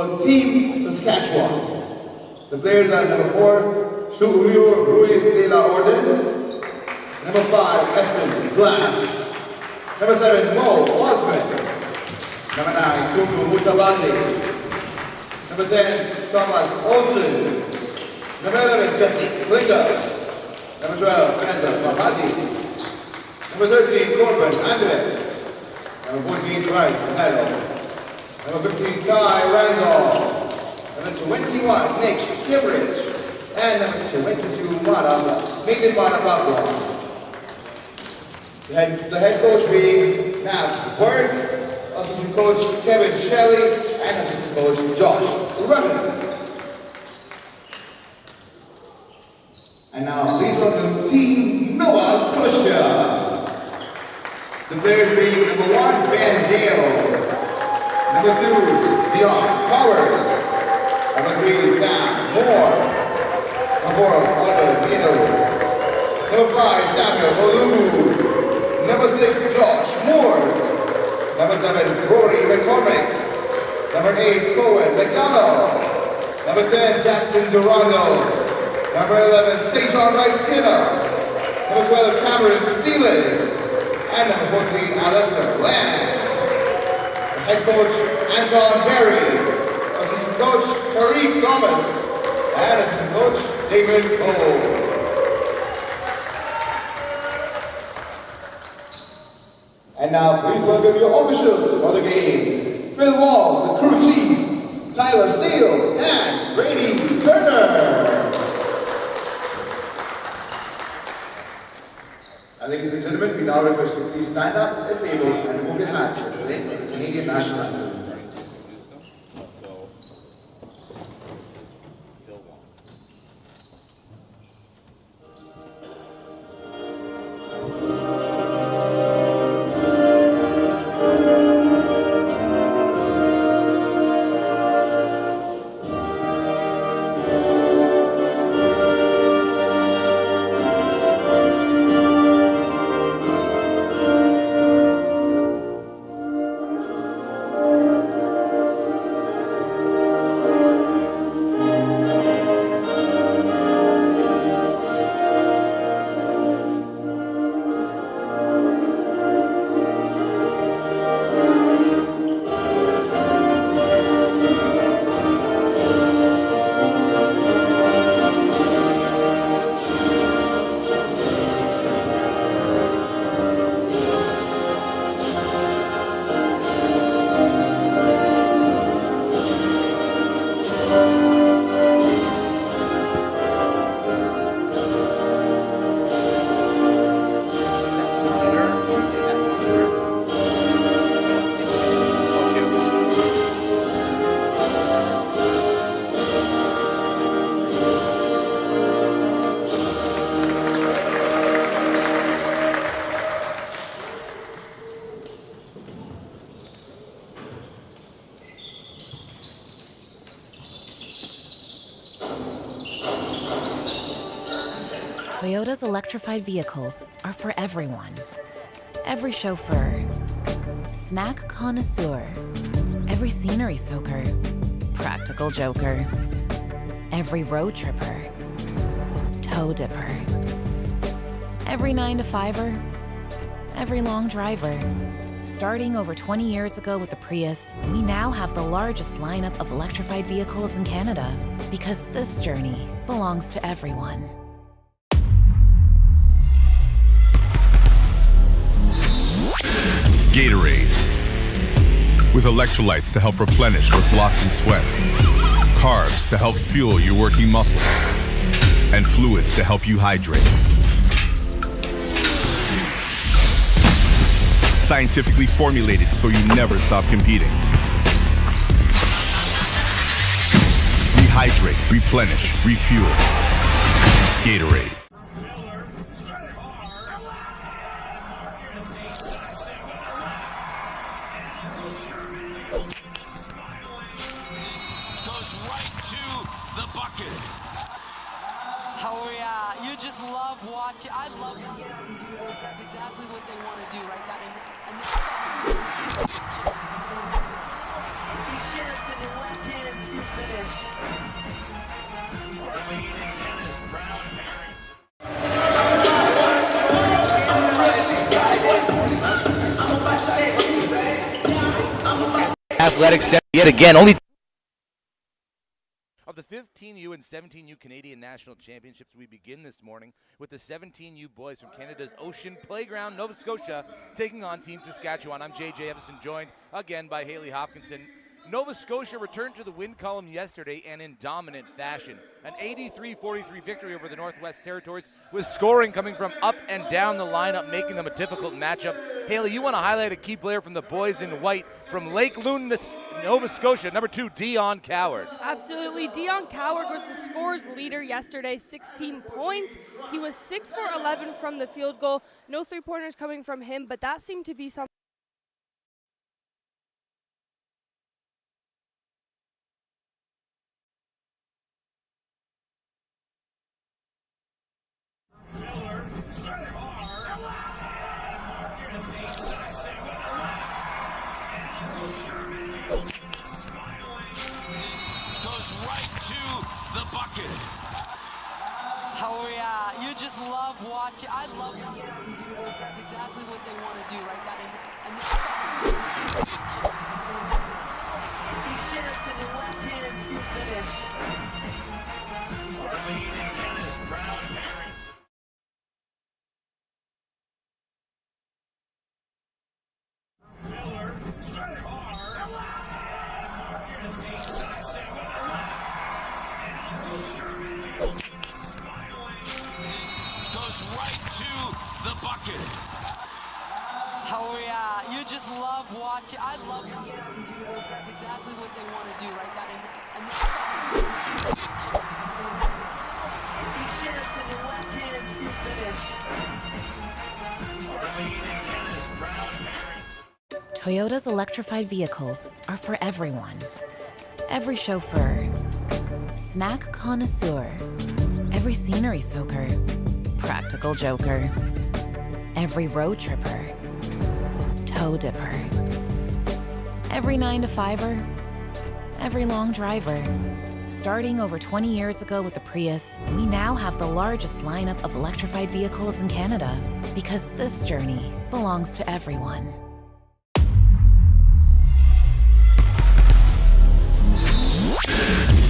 So Team Saskatchewan. The players are number 4, Julio Ruiz de la Orden. Number 5, Espen Glass. Number 7, Mo Osmond. Number 9, Kuku Mutalati. Number 10, Thomas Olsen. Number 11, Jesse Klinga. Number 12, Vanessa Mahadi. Number 13, Corbin Andres. Number 14, Bryce Meadow. Number 15, Guy Randall. Number 21, Nick Kimmrich. And number 22, Nathan Manapapua. The head coach being Nav Bird, assistant coach Kevin Shelley, and assistant coach Josh Rudden. And now please welcome Team Nova Scotia. The players being number 1, Van Dale. Number 2, Dion Howard. Number 3, Sam Moore. Number 4, Oliver Nino. Number 5, Samuel Olu. Number 6, Josh Moore. Number 7, Rory McCormick. Number 8, Cohen McDonald. Number 10, Jackson Durando. Number 11, Sean Wright Skinner. Number 12, Cameron Sealand. And number 14, Alistair Land. The head coach, Anton Berry. Assistant coach, Tariq Thomas. And assistant coach, David Cole. And now please welcome your officials for the game. Phil Wall, the crew chief, Tyler Seal, and Brady Turner. Ladies and gentlemen, we now request you please stand up if able and move your hands to the link of the Canadian national anthem. Toyota's electrified vehicles are for everyone. Every chauffeur, snack connoisseur, every scenery soaker, practical joker, every road tripper, toe dipper, every 9-to-5er, every long driver. Starting over 20 years ago with the Prius, we now have the largest lineup of electrified vehicles in Canada because this journey belongs to everyone. Gatorade. With electrolytes to help replenish what's lost in sweat, carbs to help fuel your working muscles, and fluids to help you hydrate. Scientifically formulated so you never stop competing. Rehydrate, replenish, refuel. Gatorade. Oh yeah, you just love watching. I love it. That's exactly what they want to do right now. And Athletic Center yet again. Only of the 15U and 17U Canadian National Championships, we begin this morning with the 17U boys from Canada's Ocean Playground, Nova Scotia, taking on Team Saskatchewan. I'm JJ Evison, joined again by Haley Hopkinson. Nova Scotia returned to the win column yesterday and in dominant fashion. An 83-43 victory over the Northwest Territories, with scoring coming from up and down the lineup, making them a difficult matchup. Haley, you want to highlight a key player from the boys in white from Lake Loon, Nova Scotia, number 2, Dion Coward. Absolutely. Dion Coward was the scores leader yesterday, 16 points. He was 6 for 11 from the field goal. No three-pointers coming from him, but that seemed to be something. Goes right to the bucket. Oh yeah, you just love watching. I love watching. That's exactly what they want to do, right? That he shift in the left-handed scoop finish. Arlene and Dennis, proud parents. Miller, goes right to the bucket. Oh yeah, you just love watching. I love watching. That's exactly what they want to do, right? That he shift in the left-handed scoop finish. Arlene and Dennis, proud parents. Toyota's electrified vehicles are for everyone. Every chauffeur, snack connoisseur, every scenery soaker, practical joker, every road tripper, toe dipper, every 9-to-5er, every long driver. Starting over 20 years ago with the Prius, we now have the largest lineup of electrified vehicles in Canada, because this journey belongs to everyone.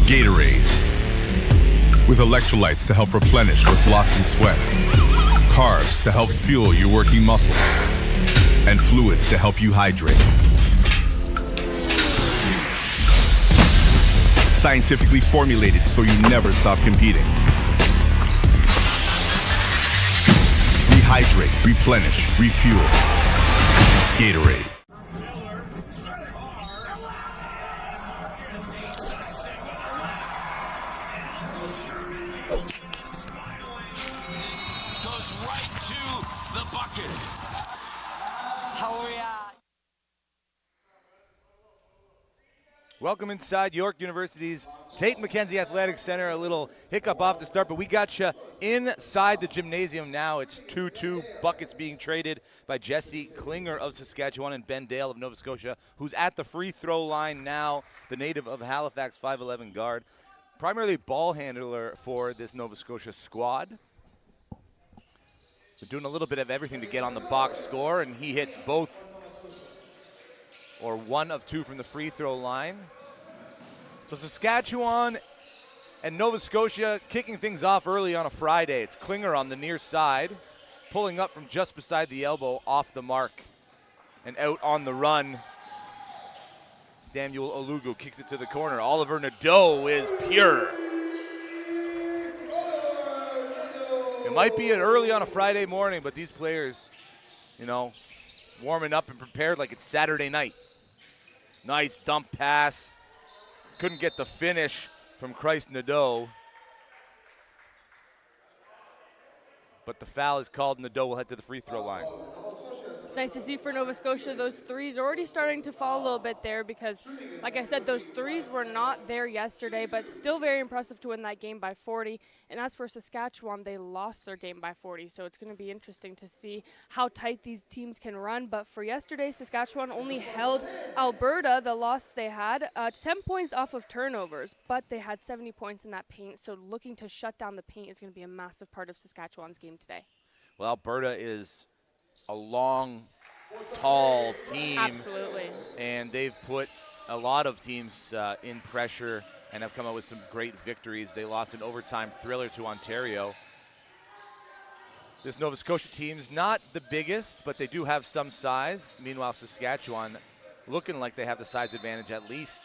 Gatorade. With electrolytes to help replenish what's lost in sweat. Carbs to help fuel your working muscles. And fluids to help you hydrate. Scientifically formulated so you never stop competing. Rehydrate, replenish, refuel. Gatorade. Goes right to the bucket. Oh yeah. Welcome inside York University's Tate McKenzie Athletic Center. A little hiccup off the start, but we got you inside the gymnasium now. It's 2-2 buckets being traded by Jesse Klinger of Saskatchewan and Ben Dale of Nova Scotia, who's at the free throw line now, the native of Halifax, 5'11" guard. Primarily ball handler for this Nova Scotia squad. They're doing a little bit of everything to get on the box score, and he hits both or 1 of 2 from the free throw line. So Saskatchewan and Nova Scotia kicking things off early on a Friday. It's Klinger on the near side, pulling up from just beside the elbow, off the mark, and out on the run. Samuel Olugu kicks it to the corner. Oliver Nadeau is pure. It might be an early on a Friday morning, but these players, warming up and prepared like it's Saturday night. Nice dump pass. Couldn't get the finish from Christ Nadeau. But the foul is called, and Nadeau will head to the free throw line. It's nice to see for Nova Scotia those threes already starting to fall a little bit there, because, like I said, those threes were not there yesterday, but still very impressive to win that game by 40. And as for Saskatchewan, they lost their game by 40, so it's going to be interesting to see how tight these teams can run. But for yesterday, Saskatchewan only held Alberta, the loss they had, to 10 points off of turnovers, but they had 70 points in that paint, so looking to shut down the paint is going to be a massive part of Saskatchewan's game today. Well, Alberta is a long, tall team. Absolutely. And they've put a lot of teams in pressure and have come out with some great victories. They lost an overtime thriller to Ontario. This Nova Scotia team's not the biggest, but they do have some size. Meanwhile, Saskatchewan looking like they have the size advantage, at least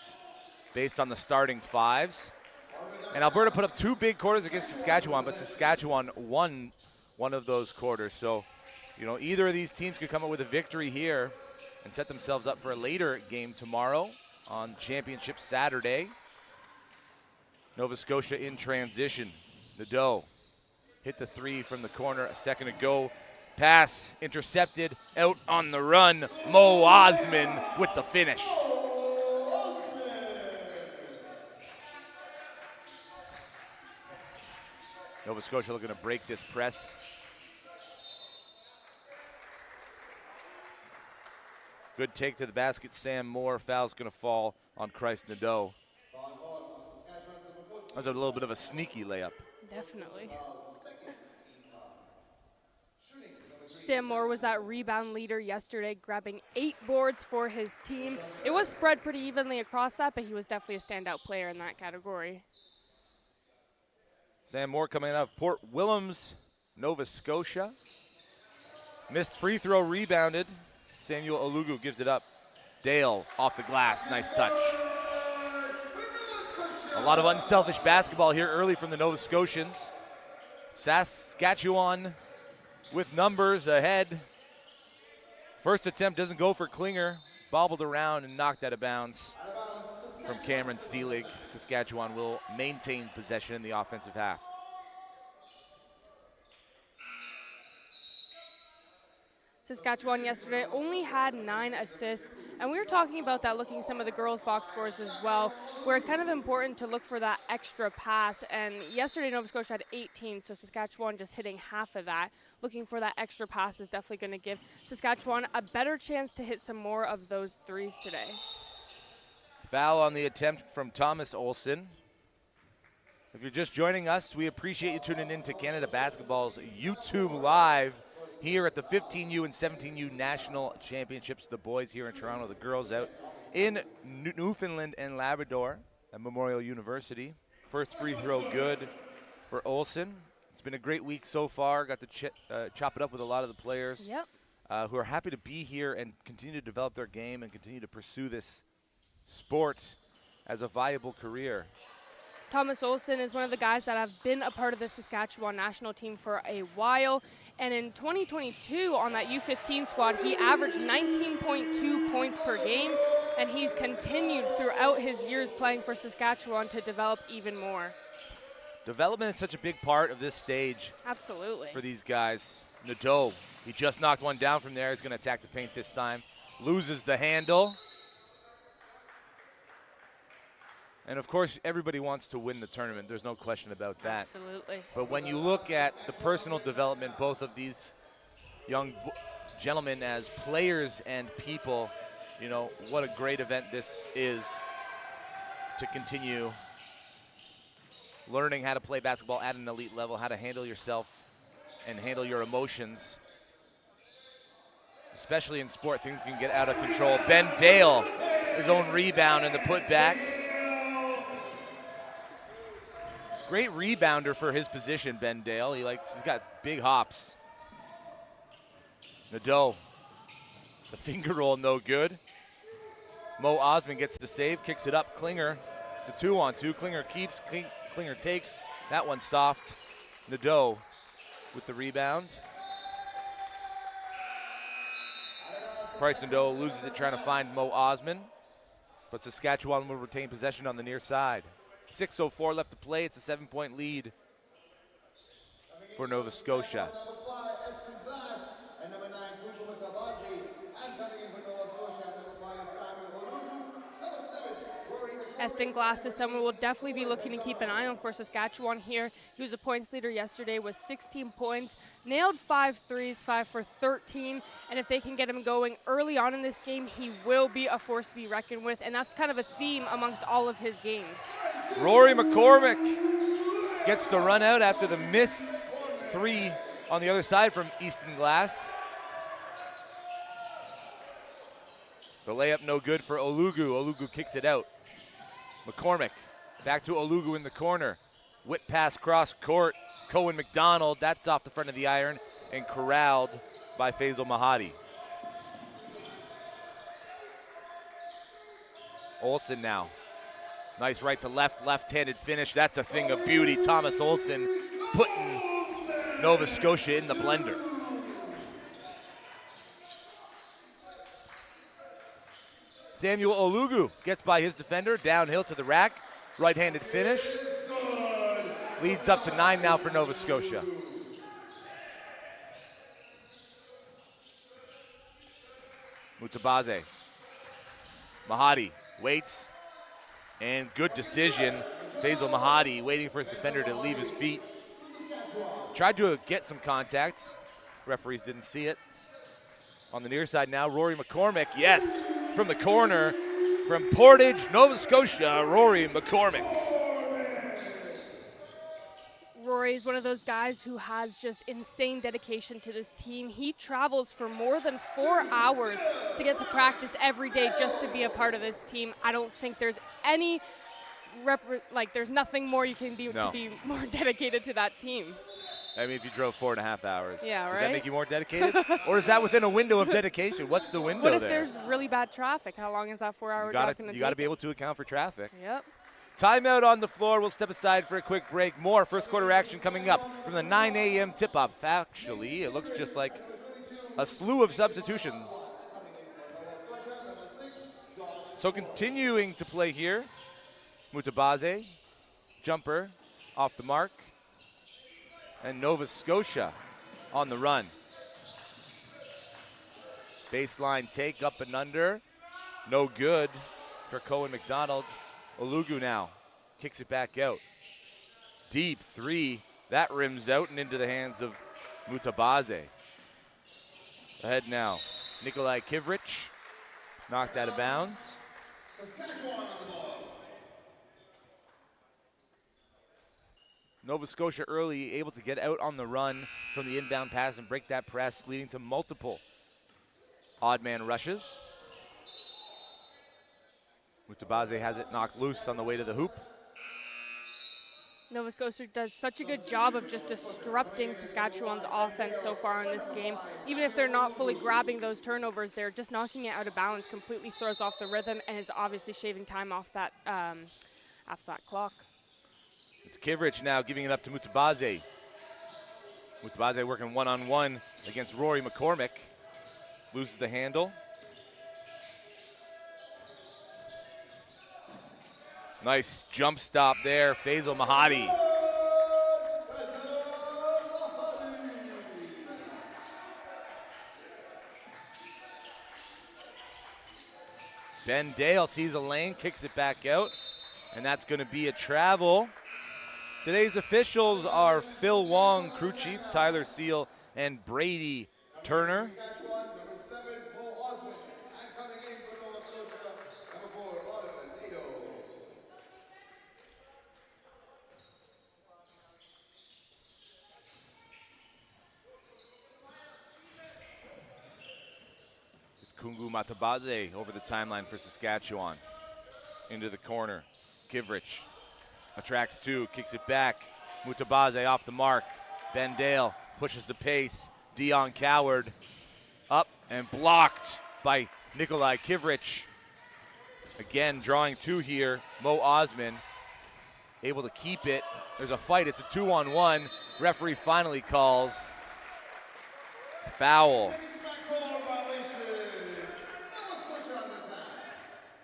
based on the starting fives. And Alberta put up 2 big quarters against Saskatchewan, but Saskatchewan won one of those quarters. So, you know, either of these teams could come up with a victory here and set themselves up for a later game tomorrow on Championship Saturday. Nova Scotia in transition. Nadeau hit the 3 from the corner a second ago. Pass intercepted, out on the run. Mo Osman with the finish. Nova Scotia looking to break this press. Good take to the basket, Sam Moore. Foul's going to fall on Christ Nadeau. That was a little bit of a sneaky layup. Definitely. Sam Moore was that rebound leader yesterday, grabbing 8 boards for his team. It was spread pretty evenly across that, but he was definitely a standout player in that category. Sam Moore coming out of Port Willems, Nova Scotia. Missed free throw, rebounded. Samuel Olugu gives it up. Dale off the glass, nice touch. A lot of unselfish basketball here early from the Nova Scotians. Saskatchewan with numbers ahead. First attempt doesn't go for Klinger. Bobbled around and knocked out of bounds from Cameron Seelig. Saskatchewan will maintain possession in the offensive half. Saskatchewan yesterday only had 9 assists, and we were talking about that looking some of the girls' box scores as well, where it's kind of important to look for that extra pass, and yesterday Nova Scotia had 18, so Saskatchewan just hitting half of that. Looking for that extra pass is definitely going to give Saskatchewan a better chance to hit some more of those threes today. Foul on the attempt from Thomas Olsen. If you're just joining us, we appreciate you tuning in to Canada Basketball's YouTube Live here at the 15U and 17U National Championships. The boys here in Toronto, the girls out in Newfoundland and Labrador at Memorial University. First free throw good for Olsen. It's been a great week so far. Got to chop it up with a lot of the players who are happy to be here and continue to develop their game and continue to pursue this sport as a viable career. Thomas Olsen is one of the guys that have been a part of the Saskatchewan national team for a while. And in 2022 on that U15 squad, he averaged 19.2 points per game. And he's continued throughout his years playing for Saskatchewan to develop even more. Development is such a big part of this stage. Absolutely. For these guys. Nadeau, he just knocked one down from there. He's going to attack the paint this time. Loses the handle. And, of course, everybody wants to win the tournament. There's no question about that. Absolutely. But when you look at the personal development, both of these young gentlemen as players and people, you know, what a great event this is to continue learning how to play basketball at an elite level, how to handle yourself and handle your emotions. Especially in sport, things can get out of control. Ben Dale, his own rebound and the putback. Great rebounder for his position, Ben Dale. He's got big hops. Nadeau, the finger roll, no good. Mo Osman gets the save, kicks it up. Klinger, it's a 2-on-2. Klinger keeps, Klinger takes. That one's soft. Nadeau with the rebound. Bryce Nadeau loses it trying to find Mo Osman, but Saskatchewan will retain possession on the near side. 6:04 left to play. It's a 7-point lead for Nova Scotia. Eston Glass is someone we'll definitely be looking to keep an eye on for Saskatchewan here. He was the points leader yesterday with 16 points, nailed 5 threes, 5 for 13. And if they can get him going early on in this game, he will be a force to be reckoned with. And that's kind of a theme amongst all of his games. Rory McCormick gets the run out after the missed 3 on the other side from Easton Glass. The layup no good for Olugu. Olugu kicks it out. McCormick back to Olugu in the corner. Whip pass cross court. Cohen McDonald, that's off the front of the iron and corralled by Faisal Mahadi. Olsen now. Nice right to left, left-handed finish. That's a thing of beauty. Thomas Olsen putting Nova Scotia in the blender. Samuel Olugu gets by his defender, downhill to the rack. Right-handed finish. Leads up to 9 now for Nova Scotia. Mutabaze. Mahadi waits. And good decision. Faisal Mahadi waiting for his defender to leave his feet. Tried to get some contact. Referees didn't see it. On the near side now, Rory McCormick. Yes, from the corner. From Portage, Nova Scotia, Rory McCormick. Rory is one of those guys who has just insane dedication to this team. He travels for more than 4 hours to get to practice every day just to be a part of this team. I don't think there's any, there's nothing more you can do to be more dedicated to that team. I mean, if you drove 4.5 hours. Yeah, right? Does that make you more dedicated? Or is that within a window of dedication? What's the window there? What if there's really bad traffic? How long is that 4-hour drive going to take? You got to be able to account for traffic. Yep. Timeout on the floor. We'll step aside for a quick break. More first quarter action coming up from the 9 a.m. tip-off. Actually, it looks just like a slew of substitutions. So continuing to play here, Mutabaze, jumper off the mark, and Nova Scotia on the run. Baseline take up and under, no good for Cohen McDonald. Olugu now kicks it back out. Deep three, that rims out and into the hands of Mutabaze. Ahead now, Nikolai Kivrich, knocked out of bounds. Nova Scotia early, able to get out on the run from the inbound pass and break that press, leading to multiple odd man rushes. Mutabaze has it knocked loose on the way to the hoop. Nova Scotia does such a good job of just disrupting Saskatchewan's offense so far in this game. Even if they're not fully grabbing those turnovers, they're just knocking it out of balance, completely throws off the rhythm, and is obviously shaving time off that clock. It's Kivrich now giving it up to Mutabaze. Mutabaze working one-on-one against Rory McCormick. Loses the handle. Nice jump stop there, Faisal Mahadi. Ben Dale sees a lane, kicks it back out, and that's going to be a travel. Today's officials are Phil Wong, crew chief, Tyler Seal, and Brady Turner. Kungu Matabaze over the timeline for Saskatchewan. Into the corner. Kivrich attracts two, kicks it back. Mutabaze off the mark. Ben Dale pushes the pace. Dion Coward up and blocked by Nikolai Kivrich. Again, drawing two here. Mo Osman able to keep it. There's a fight. It's a 2-on-1. Referee finally calls foul.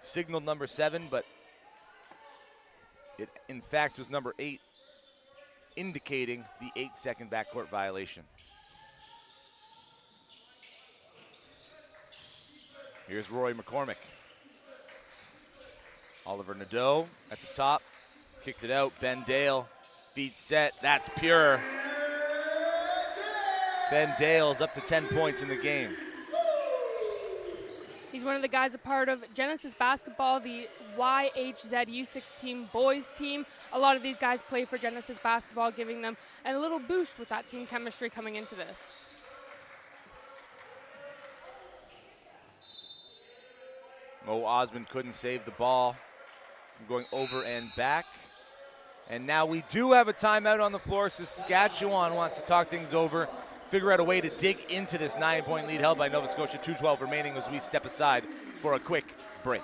Signaled number 7, but it in fact was number 8, indicating the 8-second backcourt violation. Here's Rory McCormick. Oliver Nadeau at the top, kicks it out. Ben Dale, feet set, that's pure. Ben Dale's up to 10 points in the game. He's one of the guys a part of Genesis Basketball, the YHZ U16 boys team. A lot of these guys play for Genesis Basketball, giving them a little boost with that team chemistry coming into this. Mo Osmond couldn't save the ball from going over and back. And now we do have a timeout on the floor. Saskatchewan wants to talk things over, figure out a way to dig into this 9-point lead held by Nova Scotia. 2:12 remaining as we step aside for a quick break.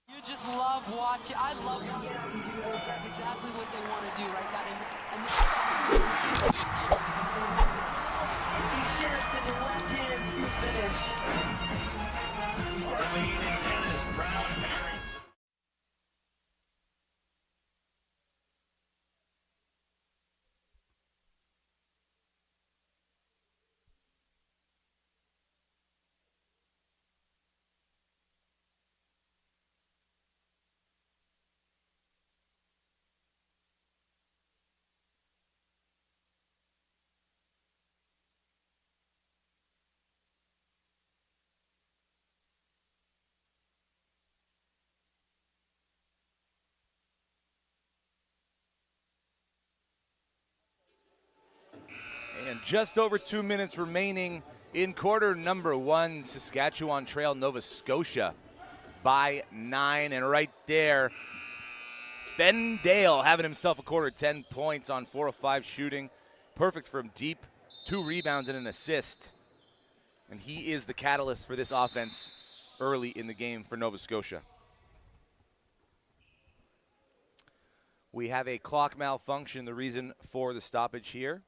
You just love watching. I love watching them do those. That's exactly what they want to do, right? That and shift and the left hand scoop finish. Arlene and Dennis Brown pairing. And just over 2 minutes remaining in quarter number one. Saskatchewan trail Nova Scotia by 9. And right there, Ben Dale having himself a quarter, 10 points on 4 of 5 shooting. Perfect from deep, 2 rebounds and an assist. And he is the catalyst for this offense early in the game for Nova Scotia. We have a clock malfunction, the reason for the stoppage here.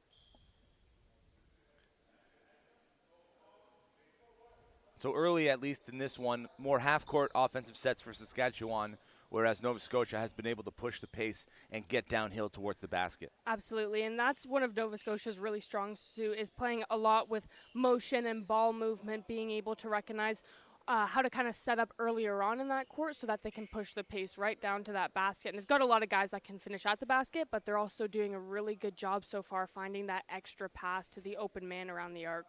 So early, at least in this one, more half-court offensive sets for Saskatchewan, whereas Nova Scotia has been able to push the pace and get downhill towards the basket. Absolutely, and that's one of Nova Scotia's really strong suit, is playing a lot with motion and ball movement, being able to recognize how to kind of set up earlier on in that court so that they can push the pace right down to that basket. And they've got a lot of guys that can finish at the basket, but they're also doing a really good job so far finding that extra pass to the open man around the arc.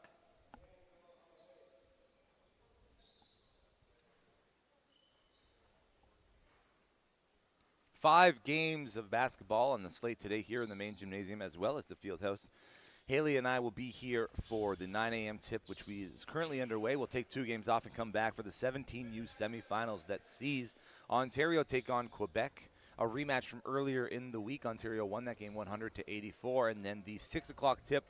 Five games of basketball on the slate today here in the main gymnasium as well as the field house. Haley and I will be here for the 9 a.m. tip, which is currently underway. We'll take 2 games off and come back for the 17U semifinals that sees Ontario take on Quebec. A rematch from earlier in the week. Ontario won that game 100-84. And then the 6 o'clock tip,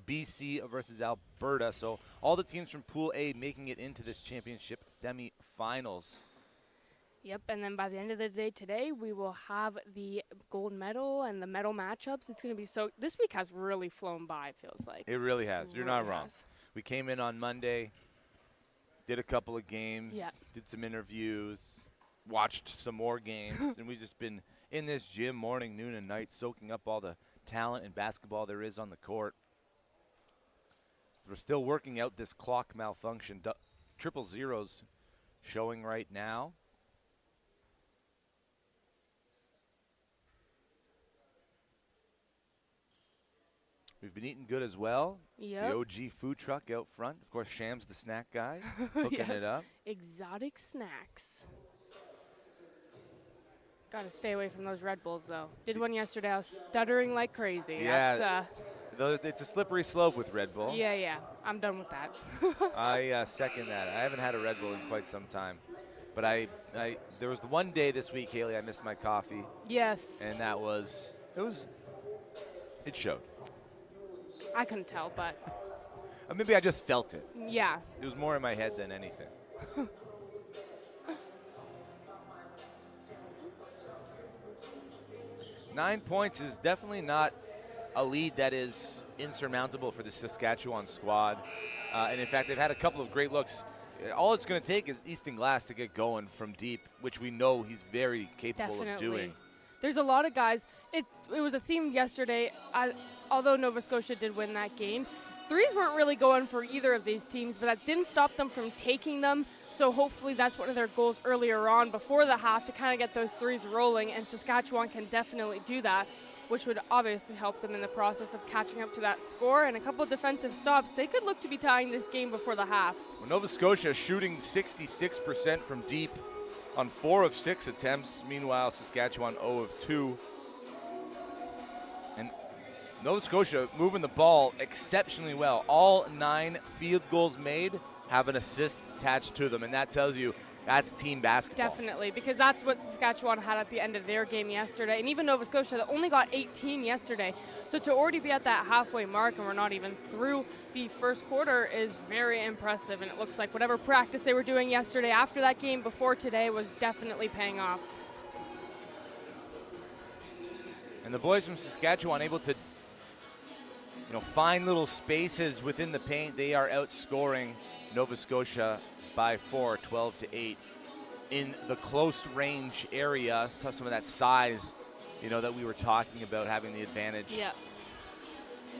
BC versus Alberta. So all the teams from Pool A making it into this championship semifinals. Yep, and then by the end of the day today, we will have the gold medal and the medal matchups. It's going to be so – this week has really flown by, it feels like. It really has. You're really not wrong. has. We came in on Monday, did a couple of games, Yeah. did some interviews, watched some more games, and we've just been in this gym morning, noon, and night soaking up all the talent and basketball there is on the court. We're still working out this clock malfunction. Triple zeros showing right now. We've been eating good as well. Yep. The OG food truck out front. Of course, Sham's the snack guy, hooking Yes. it up. Exotic snacks. Got to stay away from those Red Bulls, though. Did one yesterday. I was stuttering like crazy. Yeah. It's a slippery slope with Red Bull. Yeah. I'm done with that. I second that. I haven't had a Red Bull in quite some time. But there was the one day this week, Haley, I missed my coffee. Yes. And it showed. I couldn't tell, but Maybe I just felt it. yeah. It was more in my head than anything. Nine points is definitely not a lead that is insurmountable for the Saskatchewan squad. And in fact, they've had a couple of great looks. All it's going to take is Easton Glass to get going from deep, which we know he's very capable of doing. There's a lot of guys. It was a theme yesterday. Although Nova Scotia did win that game, threes weren't really going for either of these teams, but that didn't stop them from taking them. So hopefully that's one of their goals earlier on before the half to kind of get those threes rolling, and Saskatchewan can definitely do that, which would obviously help them in the process of catching up to that score. And a couple defensive stops, they could look to be tying this game before the half. Well, Nova Scotia shooting 66% from deep on 4 of 6 attempts. Meanwhile, Saskatchewan 0 of 2. And Nova Scotia moving the ball exceptionally well. All 9 field goals made have an assist attached to them, and that tells you that's team basketball. Definitely, because that's what Saskatchewan had at the end of their game yesterday, and even Nova Scotia that only got 18 yesterday. So to already be at that halfway mark, and we're not even through the first quarter, is very impressive. And it looks like whatever practice they were doing yesterday after that game before today was definitely paying off. And the boys from Saskatchewan able to, find little spaces within the paint. They are outscoring Nova Scotia by 4, 12-8 in the close range area. Some of that size, that we were talking about having the advantage. Yeah.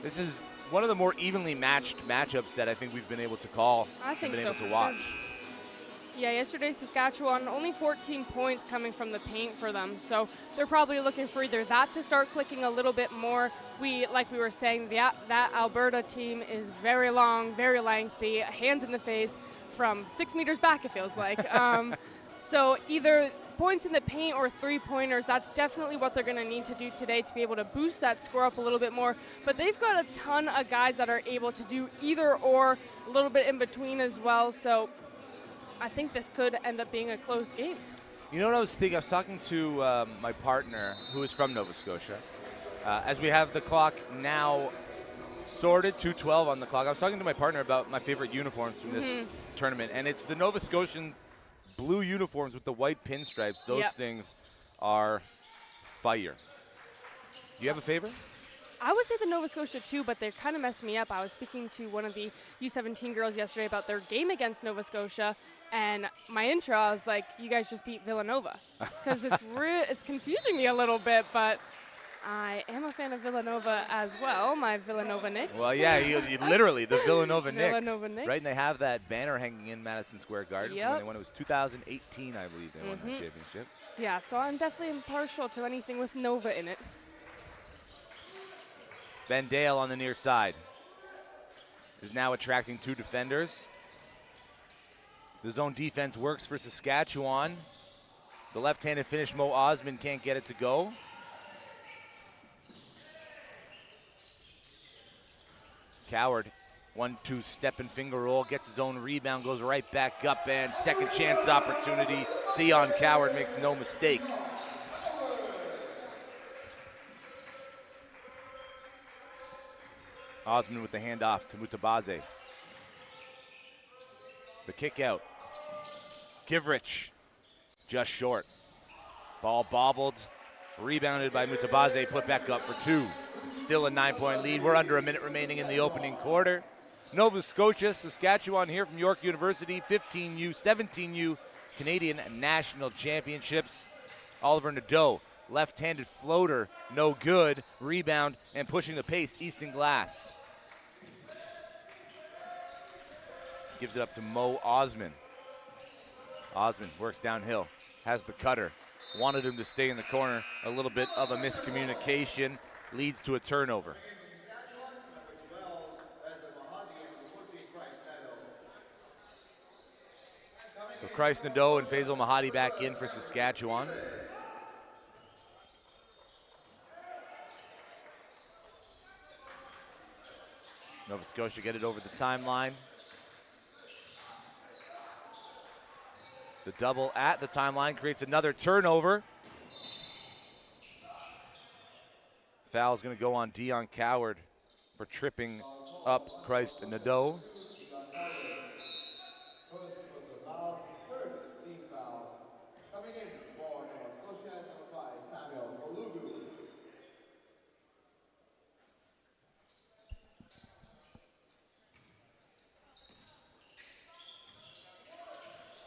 This is one of the more evenly matched matchups that I think we've been able to call. I think been so, able to for watch. sure. Yeah, yesterday Saskatchewan, only 14 points coming from the paint for them. So they're probably looking for either that to start clicking a little bit more. Like we were saying, that Alberta team is very long, very lengthy, hands in the face from 6 meters back, it feels like. So either points in the paint or three-pointers, that's definitely what they're going to need to do today to be able to boost that score up a little bit more. But they've got a ton of guys that are able to do either or, a little bit in between as well. So I think this could end up being a close game. You know what I was thinking? I was talking to my partner, who is from Nova Scotia. As we have the clock now sorted, 2:12 on the clock, I was talking to my partner about my favorite uniforms from this tournament, and it's the Nova Scotians blue uniforms with the white pinstripes. Those things are fire. Do you have a favorite? I would say the Nova Scotia too, but they're kind of messing me up. I was speaking to one of the U17 girls yesterday about their game against Nova Scotia, and my intro, I was like, you guys just beat Villanova. Because it's confusing me a little bit, but I am a fan of Villanova as well, my Villanova Knicks. Well, yeah, you literally, the Villanova Knicks. Villanova Knicks. Right, and they have that banner hanging in Madison Square Garden Yep. from when they won. It was 2018, I believe, they won that championship. Yeah, so I'm definitely impartial to anything with Nova in it. Ben Dale on the near side is now attracting 2 defenders. The zone defense works for Saskatchewan. The left-handed finish, Mo Osman can't get it to go. Coward, 1-2 step and finger roll, gets his own rebound, goes right back up, and second chance opportunity. Theon Coward makes no mistake. Osman with the handoff to Mutabaze. The kick out. Kivrich just short. Ball bobbled, rebounded by Mutabaze, put back up for 2. It's still a 9-point lead. We're under a minute remaining in the opening quarter. Nova Scotia, Saskatchewan here from York University, 15U, 17U Canadian National Championships. Oliver Nadeau, left-handed floater, no good. Rebound and pushing the pace, Easton Glass. Gives it up to Mo Osman. Osman works downhill, has the cutter. Wanted him to stay in the corner. A little bit of a miscommunication leads to a turnover. So Christ Nadeau and Faisal Mahadi back in for Saskatchewan. Nova Scotia get it over the timeline. The double at the timeline creates another turnover. Foul is going to go on Dion Coward for tripping up Christ Nadeau.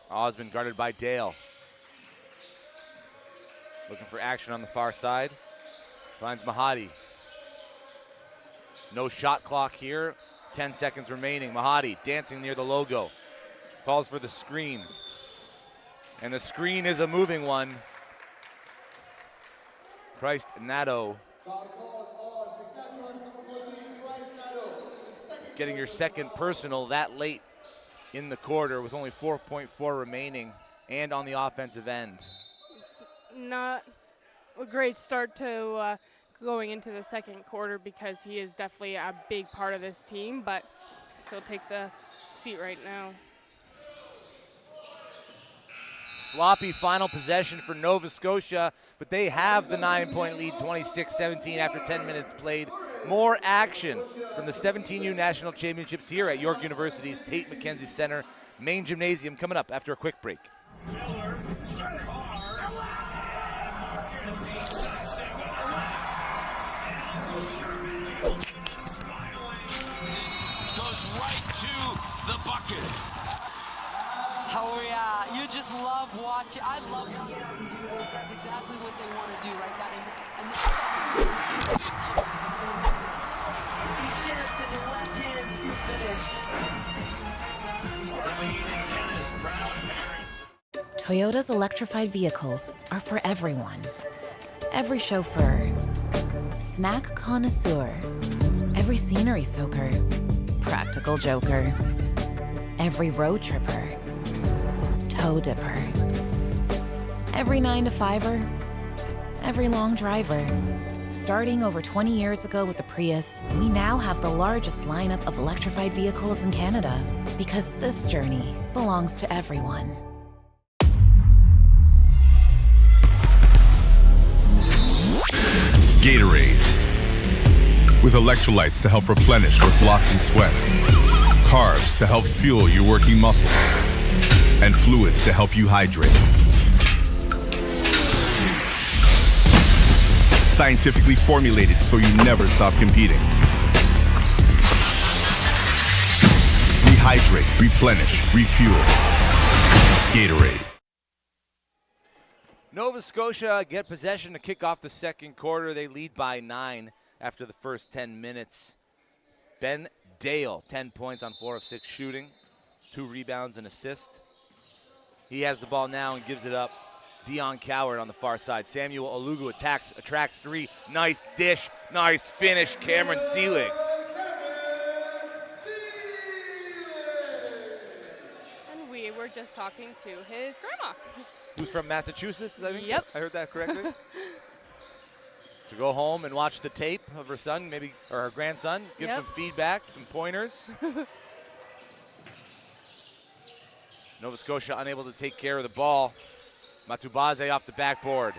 Osman guarded by Dale. Looking for action on the far side. Finds Mahadi. No shot clock here. 10 seconds remaining. Mahadi dancing near the logo. Calls for the screen. And the screen is a moving one. Christ Nadeau. Getting your second personal that late in the quarter with only 4.4 remaining and on the offensive end. It's not a great start to going into the second quarter because he is definitely a big part of this team, but he'll take the seat right now. Sloppy final possession for Nova Scotia, but they have the 9-point lead, 26-17 after 10 minutes played. More action from the 17U National Championships here at York University's Tate McKenzie Center main gymnasium coming up after a quick break. Goes right to the bucket. Oh yeah, you just love watching. I love that's exactly what they want to do, right? That and he shifted the left hand scoop finish. Toyota's electrified vehicles are for everyone. Every chauffeur, snack connoisseur, every scenery soaker, practical joker, every road tripper, toe dipper, every 9-to-5er, every long driver. Starting over 20 years ago with the Prius, we now have the largest lineup of electrified vehicles in Canada because this journey belongs to everyone. Gatorade. With electrolytes to help replenish what's lost in sweat. Carbs to help fuel your working muscles. And fluids to help you hydrate. Scientifically formulated so you never stop competing. Rehydrate, replenish, refuel. Gatorade. Nova Scotia get possession to kick off the second quarter. They lead by 9 after the first 10 minutes. Ben Dale, 10 points on 4 of 6 shooting, 2 rebounds and assist. He has the ball now and gives it up. Dion Coward on the far side. Samuel Olugu attracts 3. Nice dish, nice finish. Cameron Seelig. And we were just talking to his grandma. Who's from Massachusetts, I think? Yep. I heard that correctly. To go home and watch the tape of her son, maybe, or her grandson, give some feedback, some pointers. Nova Scotia unable to take care of the ball. Matubaze off the backboard.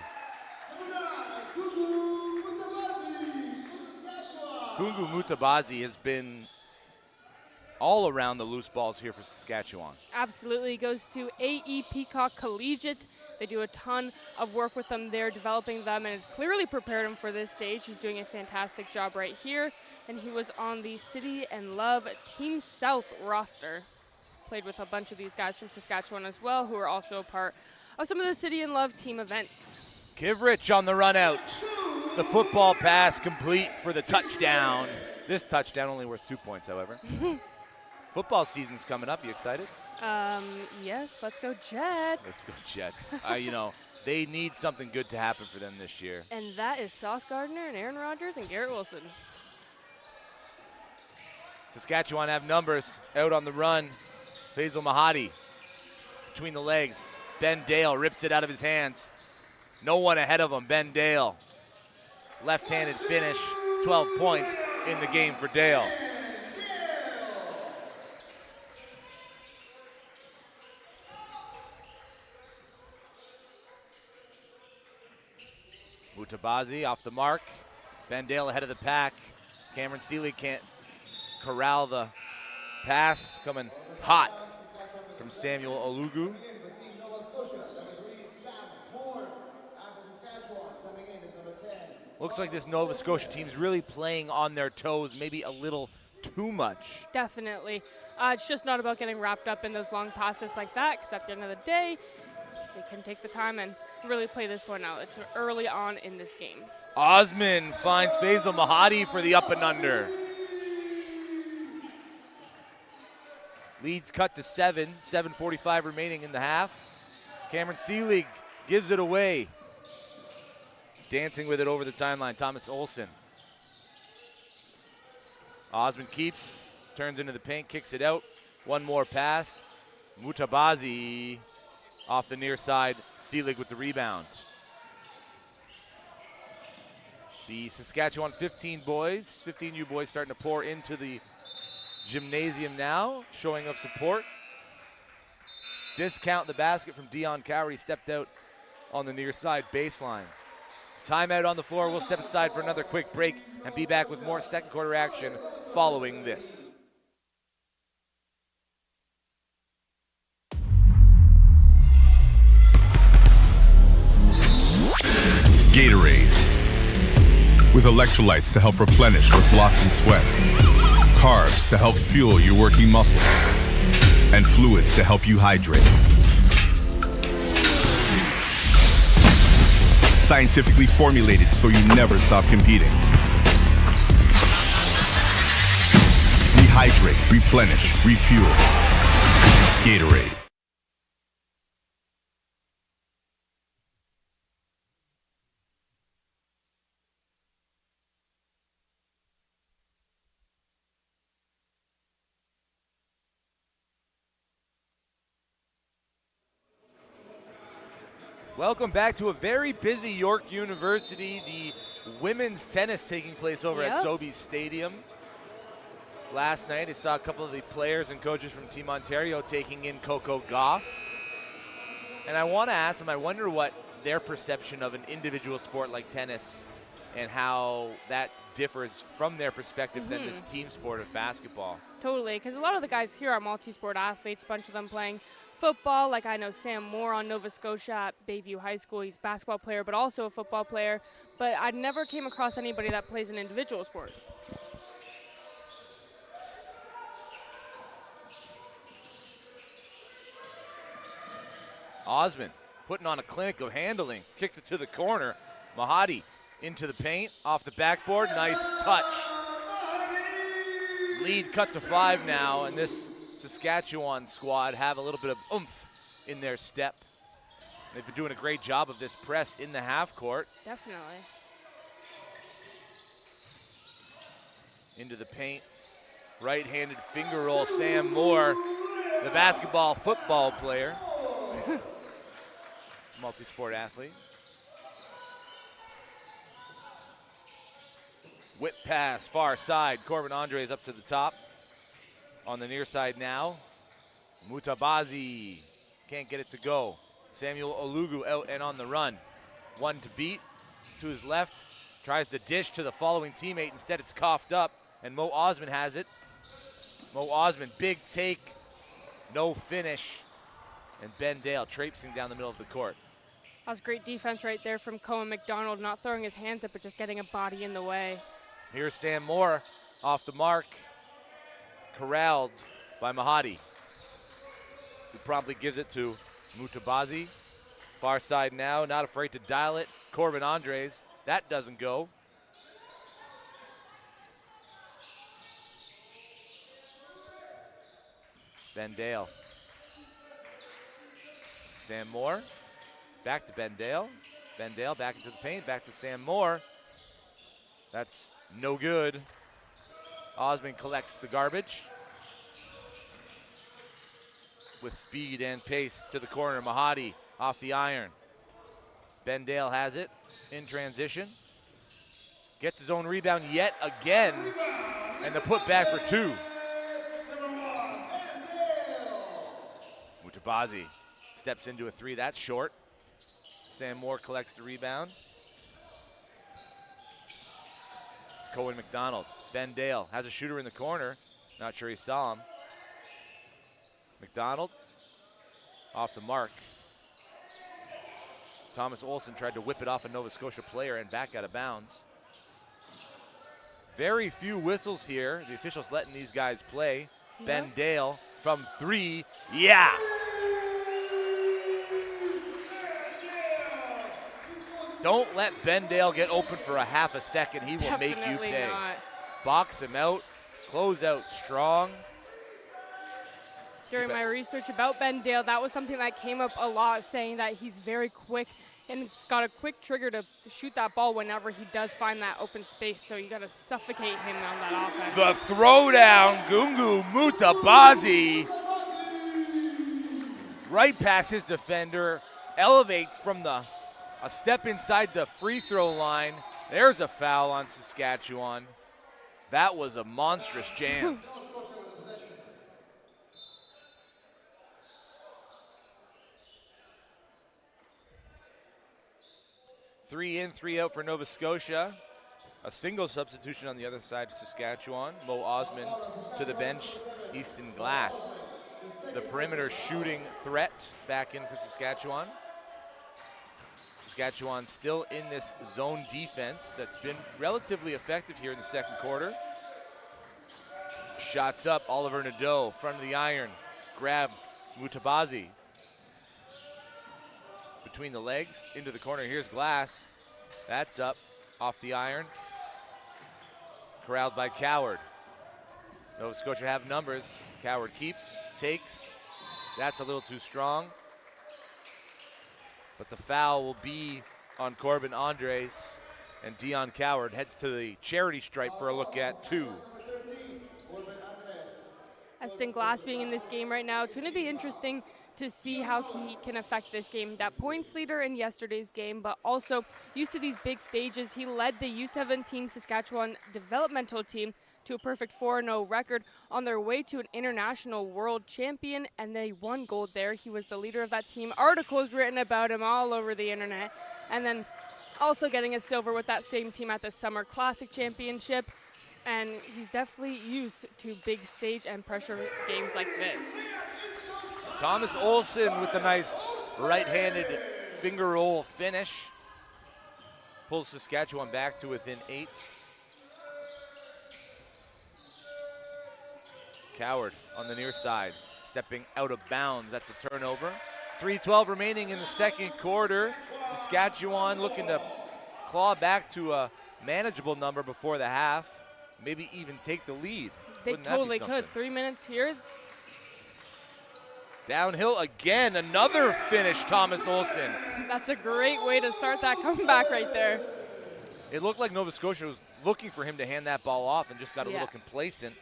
Kungu Mutabazi has been all around the loose balls here for Saskatchewan. Absolutely. He goes to AE Peacock Collegiate. They do a ton of work with them there, developing them, and has clearly prepared him for this stage. He's doing a fantastic job right here, and he was on the City and Love Team South roster. Played with a bunch of these guys from Saskatchewan as well, who are also a part of some of the City and Love team events. Kivrich on the run out. The football pass complete for the touchdown. This touchdown only worth 2 points, however. Football season's coming up. You excited? Yes, let's go Jets. Let's go Jets. You know, they need something good to happen for them this year. And that is Sauce Gardner and Aaron Rodgers and Garrett Wilson. Saskatchewan have numbers. Out on the run. Faisal Mahadi between the legs. Ben Dale rips it out of his hands. No one ahead of him. Ben Dale. Left-handed finish. 12 points in the game for Dale. Mutabazi off the mark. Ben Dale ahead of the pack. Cameron Seelig can't corral the pass. Coming hot from Samuel Olugu. Looks like this Nova Scotia team's really playing on their toes, maybe a little too much. Definitely. It's just not about getting wrapped up in those long passes like that, because at the end of the day, they can take the time and really play this one out. It's early on in this game. Osman finds Faisal Mahadi for the up and under. Leads cut to 7, 7:45 remaining in the half. Cameron Seelig gives it away. Dancing with it over the timeline, Thomas Olsen. Osman keeps, turns into the paint, kicks it out. One more pass. Mutabazi off the near side. Seelig with the rebound. The Saskatchewan 15U boys starting to pour into the gymnasium now, showing of support. Discount the basket from Dion Cowrie. Stepped out on the near side baseline. Timeout on the floor. We'll step aside for another quick break and be back with more second quarter action following this. Gatorade. With electrolytes to help replenish what's lost in sweat. Carbs to help fuel your working muscles. And fluids to help you hydrate. Scientifically formulated so you never stop competing. Rehydrate, replenish, refuel. Gatorade. Welcome back to a very busy York University. The women's tennis taking place over at Sobeys Stadium. Last night I saw a couple of the players and coaches from Team Ontario taking in Coco Gauff. And I want to ask them, I wonder what their perception of an individual sport like tennis and how that differs from their perspective than this team sport of basketball. Totally, because a lot of the guys here are multi-sport athletes, a bunch of them playing football. Like I know Sam Moore on Nova Scotia at Bayview High School. He's a basketball player, but also a football player. But I never came across anybody that plays an individual sport. Osmond putting on a clinic of handling, kicks it to the corner. Mahadi into the paint, off the backboard, nice touch. Lead cut to 5 now, and this Saskatchewan squad have a little bit of oomph in their step. They've been doing a great job of this press in the half court. Definitely. Into the paint, right-handed finger roll, Sam Moore, the basketball football player. Multi-sport athlete. Whip pass, far side. Corbin Andres up to the top. On the near side now. Mutabazi can't get it to go. Samuel Olugu out and on the run. One to beat. To his left. Tries to dish to the following teammate. Instead it's coughed up. And Mo Osmond has it. Mo Osmond, big take. No finish. And Ben Dale traipsing down the middle of the court. That was great defense right there from Cohen McDonald, not throwing his hands up, but just getting a body in the way. Here's Sam Moore off the mark. Corralled by Mahadi, who promptly gives it to Mutabazi. Far side now, not afraid to dial it. Corbin Andres, that doesn't go. Ben Dale. Sam Moore, back to Ben Dale. Ben Dale back into the paint, back to Sam Moore. That's no good. Osmond collects the garbage. With speed and pace to the corner, Mahadi off the iron. Ben Dale has it in transition. Gets his own rebound yet again, and the putback for 2. Mutabazi steps into a 3, that's short. Sam Moore collects the rebound. It's Cohen McDonald. Ben Dale has a shooter in the corner. Not sure he saw him. McDonald off the mark. Thomas Olsen tried to whip it off a Nova Scotia player and back out of bounds. Very few whistles here. The officials letting these guys play. Yep. Ben Dale from 3. Yeah! Don't let Ben Dale get open for a half a second. He will make you pay. Not. Box him out. Close out strong. During my research about Ben Dale, that was something that came up a lot, saying that he's very quick and got a quick trigger to shoot that ball whenever he does find that open space. So you got to suffocate him on that offense. The throwdown, Gungu Mutabazi. Right past his defender. Elevate from a step inside the free throw line. There's a foul on Saskatchewan. That was a monstrous jam. 3 in, 3 out for Nova Scotia. A single substitution on the other side, Saskatchewan. Mo Osman to the bench, Easton Glass. The perimeter shooting threat back in for Saskatchewan. Saskatchewan still in this zone defense that's been relatively effective here in the second quarter. Shots up, Oliver Nadeau, front of the iron. Grab Mutabazi. Between the legs, into the corner, here's Glass. That's up, off the iron. Corralled by Coward. Nova Scotia have numbers. Coward keeps, takes. That's a little too strong. But the foul will be on Corbin Andres, and Dion Coward heads to the charity stripe for a look at 2. Easton Glass being in this game right now, it's going to be interesting to see how he can affect this game. That points leader in yesterday's game, but also used to these big stages. He led the U17 Saskatchewan developmental team to a perfect 4-0 record on their way to an international world champion, and they won gold there. He was the leader of that team. Articles written about him all over the internet. And then also getting a silver with that same team at the Summer Classic Championship. And he's definitely used to big stage and pressure games like this. Thomas Olsen with the nice right-handed finger roll finish. Pulls Saskatchewan back to within 8. Coward on the near side, stepping out of bounds. That's a turnover. 3:12 remaining in the second quarter. Saskatchewan looking to claw back to a manageable number before the half. Maybe even take the lead. They Wouldn't that be totally something? could. 3 minutes here. Downhill again, another finish, Thomas Olsen. That's a great way to start that comeback right there. It looked like Nova Scotia was looking for him to hand that ball off and just got a little complacent.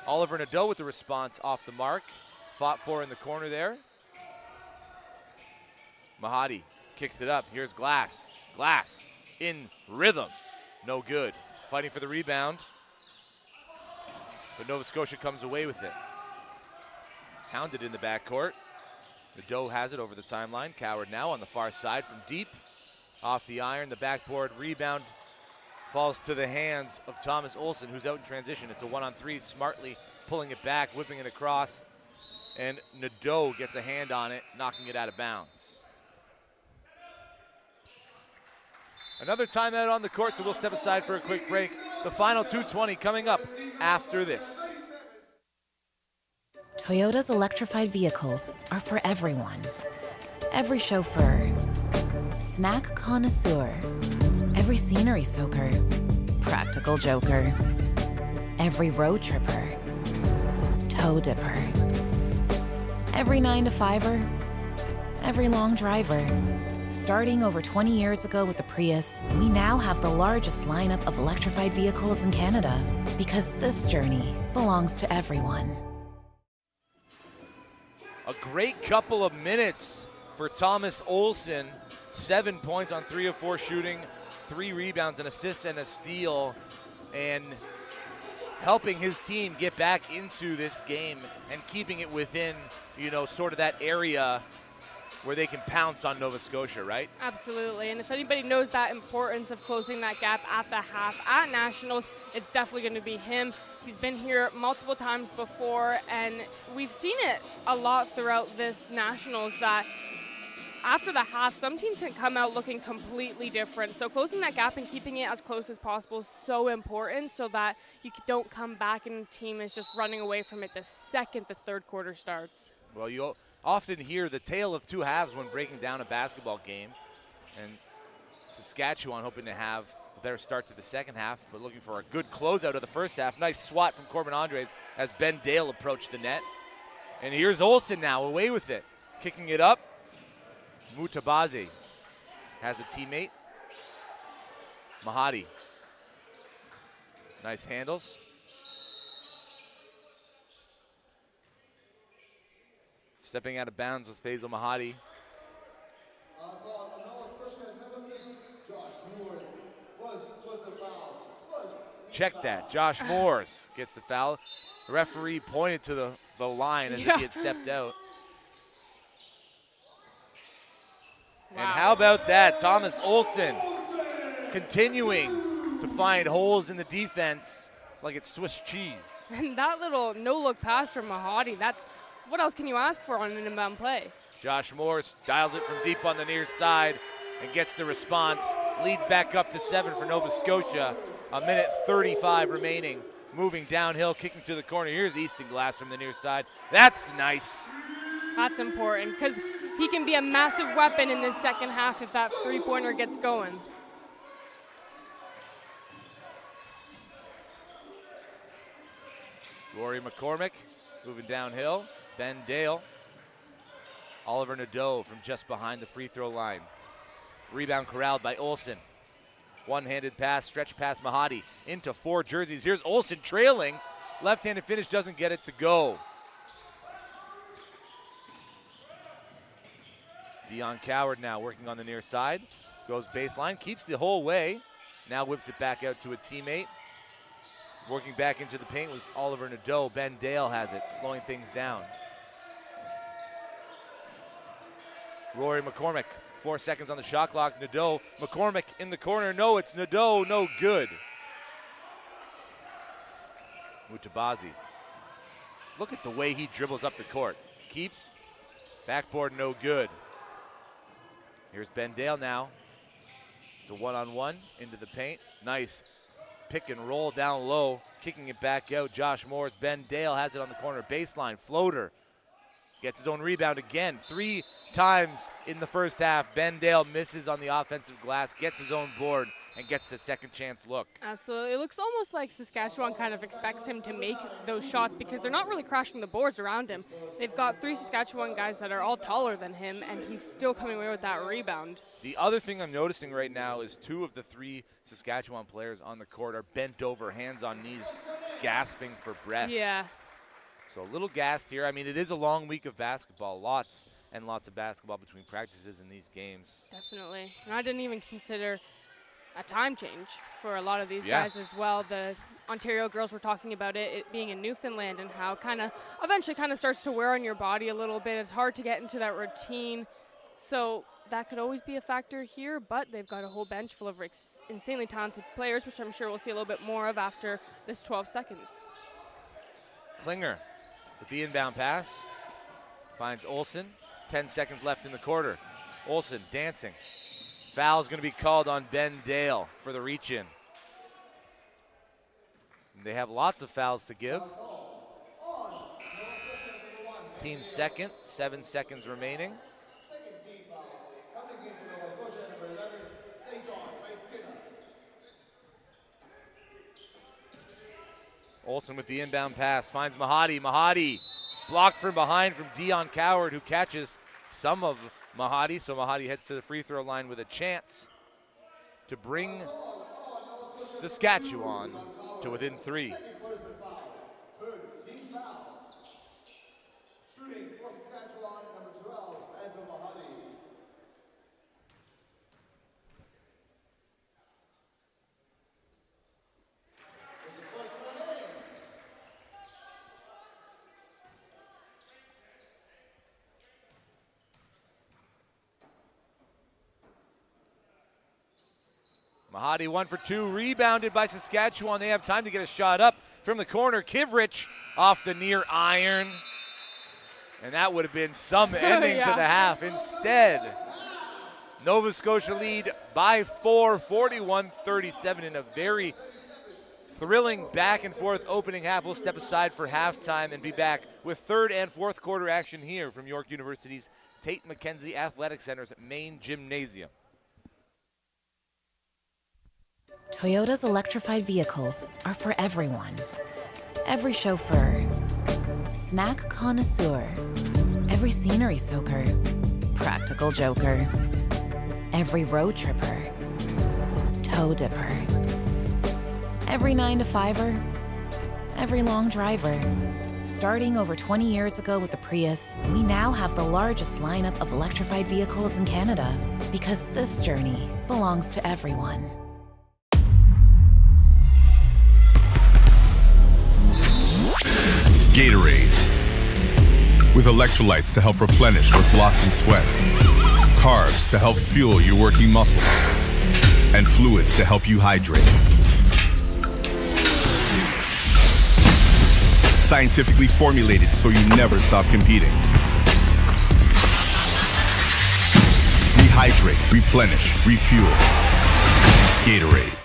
Oliver Nadeau with the response off the mark. Fought for in the corner there. Mahadi kicks it up. Here's Glass. Glass in rhythm. No good. Fighting for the rebound. But Nova Scotia comes away with it. Hounded in the backcourt. Nadeau has it over the timeline. Coward now on the far side from deep. Off the iron, the backboard rebound falls to the hands of Thomas Olsen, who's out in transition. It's a 1-on-3, smartly pulling it back, whipping it across, and Nadeau gets a hand on it, knocking it out of bounds. Another timeout on the court, so we'll step aside for a quick break. The final 2:20 coming up after this. Toyota's electrified vehicles are for everyone. Every chauffeur, snack connoisseur, every scenery soaker, practical joker, every road tripper, toe dipper, every 9-to-5er, every long driver. Starting over 20 years ago with the Prius, we now have the largest lineup of electrified vehicles in Canada because this journey belongs to everyone. A great couple of minutes for Thomas Olsen. 7 points on 3 of 4 shooting, 3 rebounds, an assist, and a steal, and helping his team get back into this game and keeping it within, sort of that area where they can pounce on Nova Scotia, right? Absolutely, and if anybody knows that importance of closing that gap at the half at Nationals, it's definitely going to be him. He's been here multiple times before, and we've seen it a lot throughout this Nationals that after the half, some teams can come out looking completely different. So closing that gap and keeping it as close as possible is so important so that you don't come back and the team is just running away from it the second the third quarter starts. Well, you often hear the tale of 2 halves when breaking down a basketball game, and Saskatchewan hoping to have a better start to the second half, but looking for a good closeout of the first half. Nice swat from Corbin Andres as Ben Dale approached the net. And here's Olsen now, away with it. Kicking it up. Mutabazi has a teammate. Mahadi. Nice handles. Stepping out of bounds was Faisal Mahadi. Check that. Josh Moores gets the foul. The referee pointed to the line as if he had stepped out. Wow. And how about that? Thomas Olsen continuing to find holes in the defense like it's Swiss cheese. And that little no-look pass from Mahadi, that's, what else can you ask for on an inbound play? Josh Morris dials it from deep on the near side and gets the response. Leads back up to 7 for Nova Scotia. A minute 35 remaining. Moving downhill, kicking to the corner. Here's Easton Glass from the near side. That's nice. That's important because he can be a massive weapon in this second half if that three-pointer gets going. Rory McCormick moving downhill. Ben Dale. Oliver Nadeau from just behind the free throw line. Rebound corralled by Olsen. One-handed pass, stretch past Mahadi into 4 jerseys. Here's Olsen trailing. Left-handed finish, doesn't get it to go. Dion Coward now working on the near side. Goes baseline, keeps the whole way. Now whips it back out to a teammate. Working back into the paint was Oliver Nadeau. Ben Dale has it, slowing things down. Rory McCormick, 4 seconds on the shot clock. Nadeau, McCormick in the corner. No, it's Nadeau, no good. Mutabazi. Look at the way he dribbles up the court. Keeps, backboard, no good. Here's Ben Dale now. It's a one-on-one into the paint. Nice pick and roll down low, kicking it back out. Josh Morris, Ben Dale has it on the corner baseline. Floater. Gets his own rebound again. 3 times in the first half. Ben Dale misses on the offensive glass, gets his own board, and gets a second chance look. Absolutely. It looks almost like Saskatchewan kind of expects him to make those shots because they're not really crashing the boards around him. They've got 3 Saskatchewan guys that are all taller than him, and he's still coming away with that rebound. The other thing I'm noticing right now is 2 of the 3 Saskatchewan players on the court are bent over, hands on knees, gasping for breath. Yeah. So a little gassed here. I mean, it is a long week of basketball. Lots and lots of basketball between practices in these games. Definitely. And I didn't even consider a time change for a lot of these guys as well. The Ontario girls were talking about it being in Newfoundland and how eventually starts to wear on your body a little bit. It's hard to get into that routine. So that could always be a factor here, but they've got a whole bench full of insanely talented players, which I'm sure we'll see a little bit more of after this 12 seconds. Klinger with the inbound pass. Finds Olsen. 10 seconds left in the quarter. Olsen dancing. Foul's going to be called on Ben Dale for the reach-in. They have lots of fouls to give. Team second, 7 seconds remaining. Olsen with the inbound pass, finds Mahadi. Mahadi blocked from behind from Dion Coward, who catches some of Mahadi. So Mahadi heads to the free throw line with a chance to bring Saskatchewan to within 3. Mahadi 1 for 2, rebounded by Saskatchewan. They have time to get a shot up from the corner. Kivrich off the near iron. And that would have been some ending to the half. Instead, Nova Scotia lead by 4, 41-37 in a very thrilling back and forth opening half. We'll step aside for halftime and be back with third and fourth quarter action here from York University's Tate McKenzie Athletic Center's main gymnasium. Toyota's electrified vehicles are for everyone. Every chauffeur, snack connoisseur, every scenery soaker, practical joker, every road tripper, toe dipper, every 9-to-5er, every long driver. Starting over 20 years ago with the Prius, we now have the largest lineup of electrified vehicles in Canada because this journey belongs to everyone. Gatorade, with electrolytes to help replenish what's lost in sweat, carbs to help fuel your working muscles, and fluids to help you hydrate. Scientifically formulated so you never stop competing. Rehydrate, replenish, refuel. Gatorade.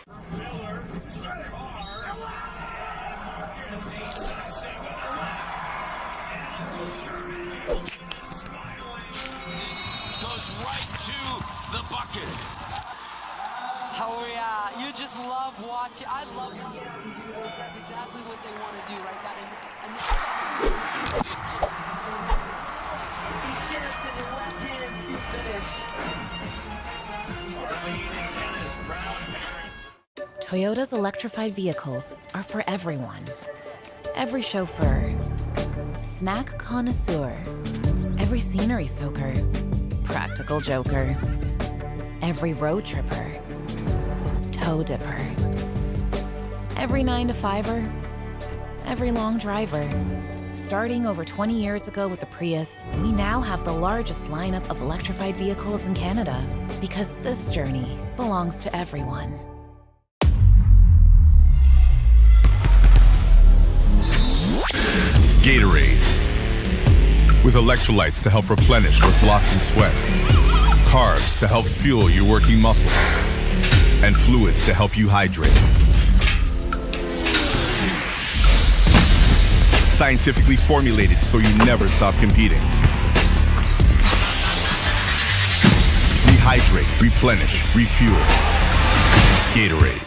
Goes right to the bucket. Oh yeah, you just love watching. I love watching. That's exactly what they want to do, right? That and he shares to the left hand scoop finish. Toyota's electrified vehicles are for everyone. Every chauffeur, snack connoisseur, every scenery soaker, practical joker, every road tripper, toe dipper, every 9-to-5er, every long driver. Starting over 20 years ago with the Prius, we now have the largest lineup of electrified vehicles in Canada because this journey belongs to everyone. Gatorade. With electrolytes to help replenish what's lost in sweat. Carbs to help fuel your working muscles. And fluids to help you hydrate. Scientifically formulated so you never stop competing. Rehydrate, replenish, refuel. Gatorade.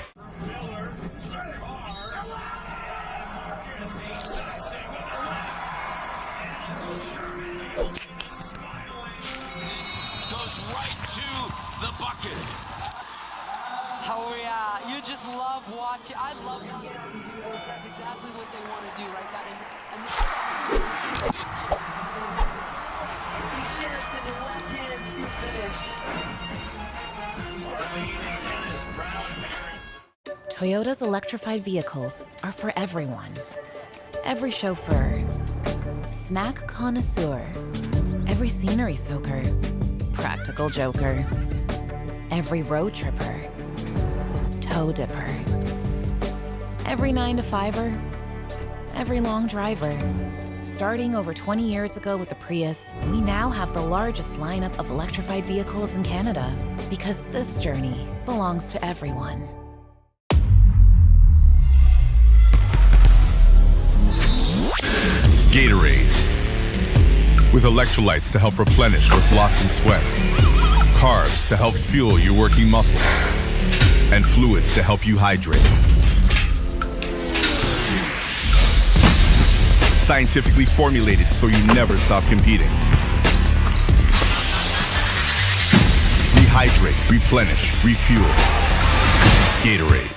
Goes right to the bucket. Oh yeah, you just love watching. I love watching. That's exactly what they want to do, right? That and he shares to the left hand scoop finish. Toyota's electrified vehicles are for everyone. Every chauffeur, snack connoisseur, every scenery soaker, practical joker, every road tripper, toe dipper, every 9-to-5er, every long driver. Starting over 20 years ago with the Prius, we now have the largest lineup of electrified vehicles in Canada because this journey belongs to everyone. Gatorade. With electrolytes to help replenish what's lost in sweat. Carbs to help fuel your working muscles. And fluids to help you hydrate. Scientifically formulated so you never stop competing. Rehydrate, replenish, refuel. Gatorade.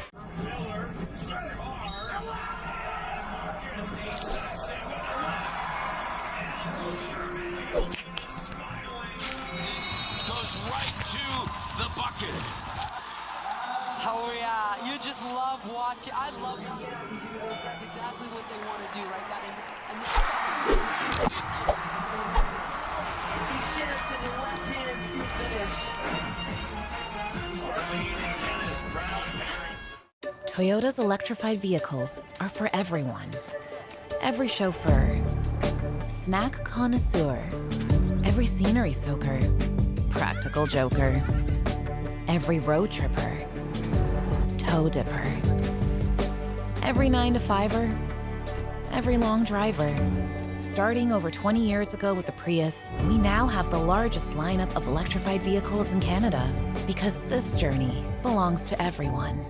Goes right to the bucket. Oh yeah, you just love watching. I love watching. That's exactly what they want to do, right? That and he shares to the left hand scoop finish. Toyota's electrified vehicles are for everyone. Every chauffeur, snack connoisseur, every scenery soaker, practical joker, every road tripper, toe dipper, every 9-to-5er, every long driver. Starting over 20 years ago with the Prius, we now have the largest lineup of electrified vehicles in Canada because this journey belongs to everyone.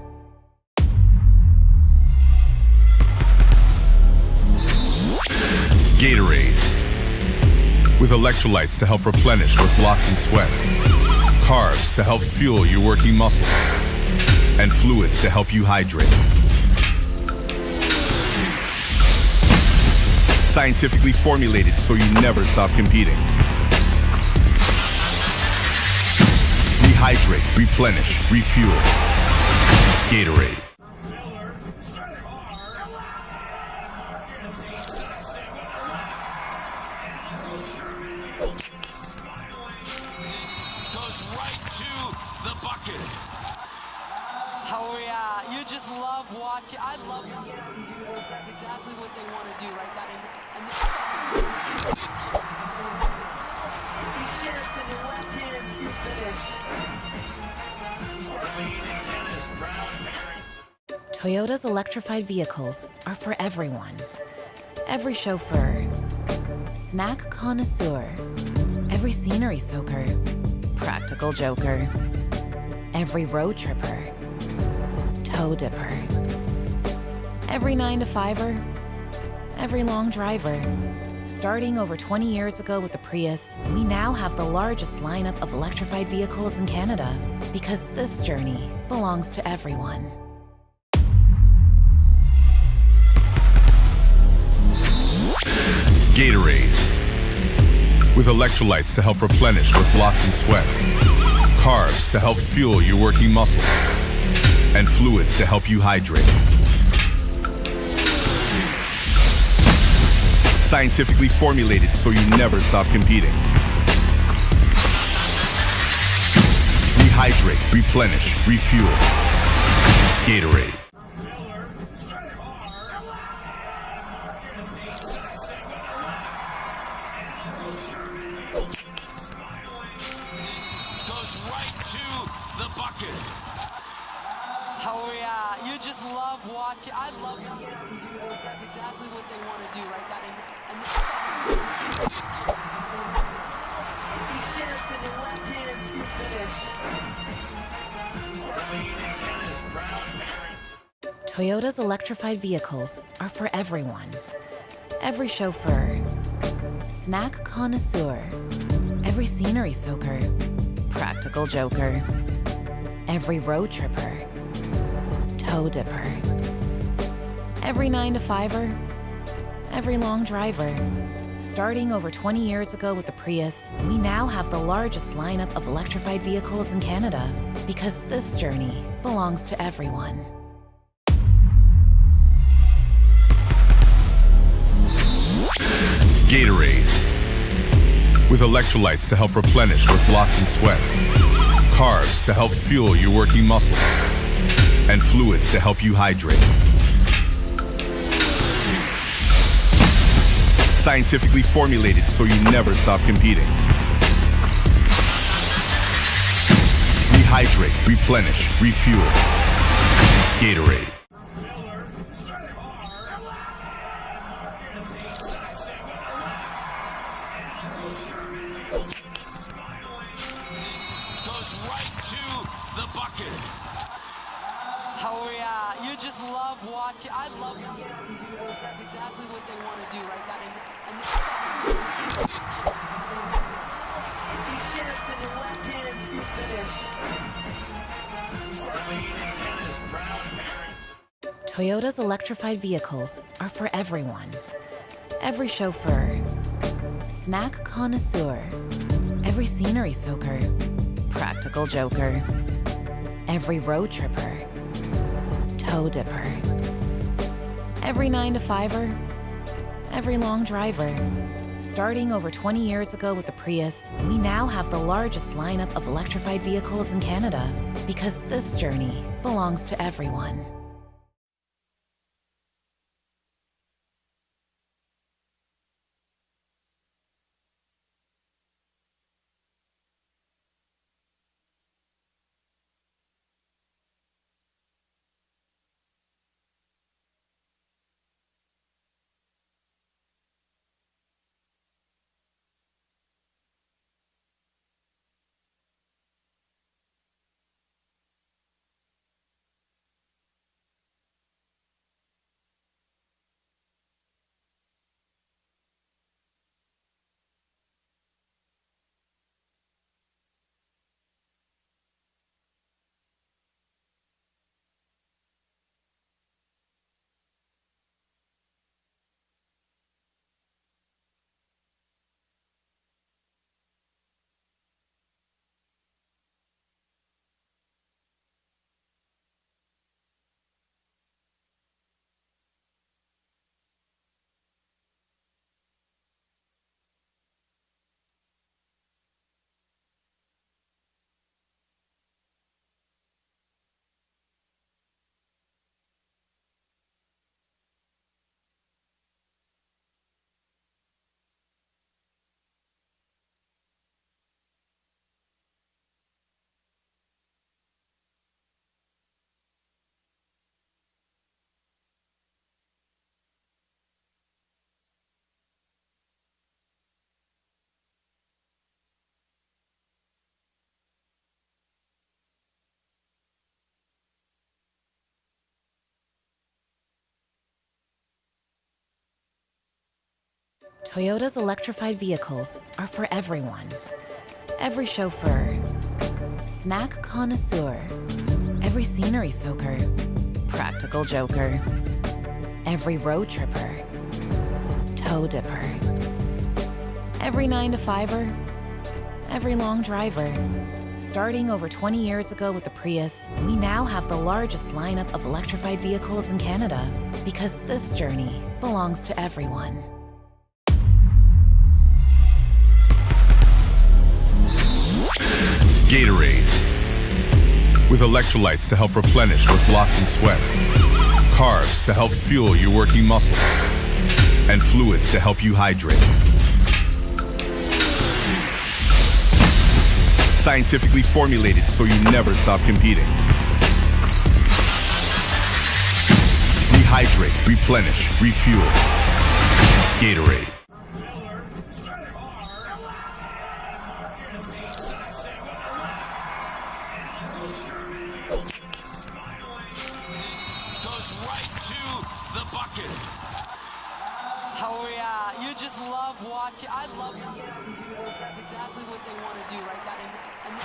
Gatorade. With electrolytes to help replenish what's lost in sweat. Carbs to help fuel your working muscles. And fluids to help you hydrate. Scientifically formulated so you never stop competing. Rehydrate, replenish, refuel. Gatorade. Goes right to the bucket. Oh yeah, you just love watching. I love Gatorade do this. That's exactly what they want to do, right? That and he shift in your left hand, you finish. Toyota's electrified vehicles are for everyone. Every chauffeur, snack connoisseur, every scenery soaker, practical joker, every road tripper, toe dipper, every 9-to-5er, every long driver. Starting over 20 years ago with the Prius, we now have the largest lineup of electrified vehicles in Canada because this journey belongs to everyone. Gatorade. With electrolytes to help replenish what's lost in sweat, carbs to help fuel your working muscles, and fluids to help you hydrate. Scientifically formulated so you never stop competing. Rehydrate, replenish, refuel. Gatorade. Goes right to the bucket. Oh yeah, you just love watching. I love Gatorade do this. That's exactly what they want to do, right? That and he shift in your left hand, you finish. Toyota's electrified vehicles are for everyone. Every chauffeur, snack connoisseur, every scenery soaker, practical joker, every road tripper, toe dipper, every 9-to-5er, every long driver. Starting over 20 years ago with the Prius, we now have the largest lineup of electrified vehicles in Canada because this journey belongs to everyone. Gatorade. With electrolytes to help replenish what's lost in sweat, carbs to help fuel your working muscles, and fluids to help you hydrate. Scientifically formulated so you never stop competing. Rehydrate, replenish, refuel. Gatorade. Goes right to the bucket. Oh yeah, you just love watching. I love Gatorade do this. That's exactly what they want to do, right? That and he shift in your left hand, you finish. Toyota's electrified vehicles are for everyone. Every chauffeur, snack connoisseur, every scenery soaker, practical joker, every road tripper, toe dipper, every 9-to-5er, every long driver. Starting over 20 years ago with the Prius, we now have the largest lineup of electrified vehicles in Canada because this journey belongs to everyone. Toyota's electrified vehicles are for everyone. Every chauffeur, snack connoisseur, every scenery soaker, practical joker, every road tripper, toe dipper, every 9-to-5er, every long driver. Starting over 20 years ago with the Prius, we now have the largest lineup of electrified vehicles in Canada because this journey belongs to everyone. Gatorade. With electrolytes to help replenish what's lost in sweat. Carbs to help fuel your working muscles. And fluids to help you hydrate. Scientifically formulated so you never stop competing. Rehydrate, replenish, refuel. Gatorade. Goes right to the bucket. Oh yeah, you just love watching. I love that's exactly what they want to do, right? That and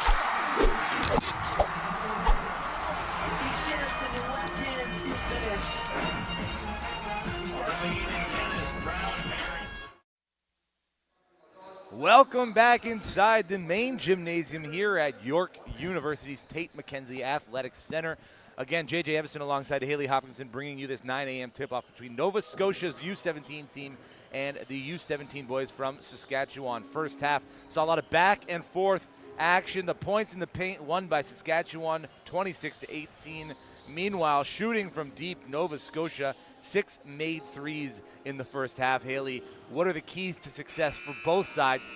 he shifted and left hands finish. Welcome back inside the main gymnasium here at York University's Tate McKenzie Athletics Center. Again, J.J. Everson alongside Haley Hopkinson bringing you this 9 a.m. tip-off between Nova Scotia's U17 team and the U17 boys from Saskatchewan. First half saw a lot of back and forth action. The points in the paint won by Saskatchewan 26-18. Meanwhile, shooting from deep, Nova Scotia, 6 made threes in the first half. Haley, what are the keys to success for both sides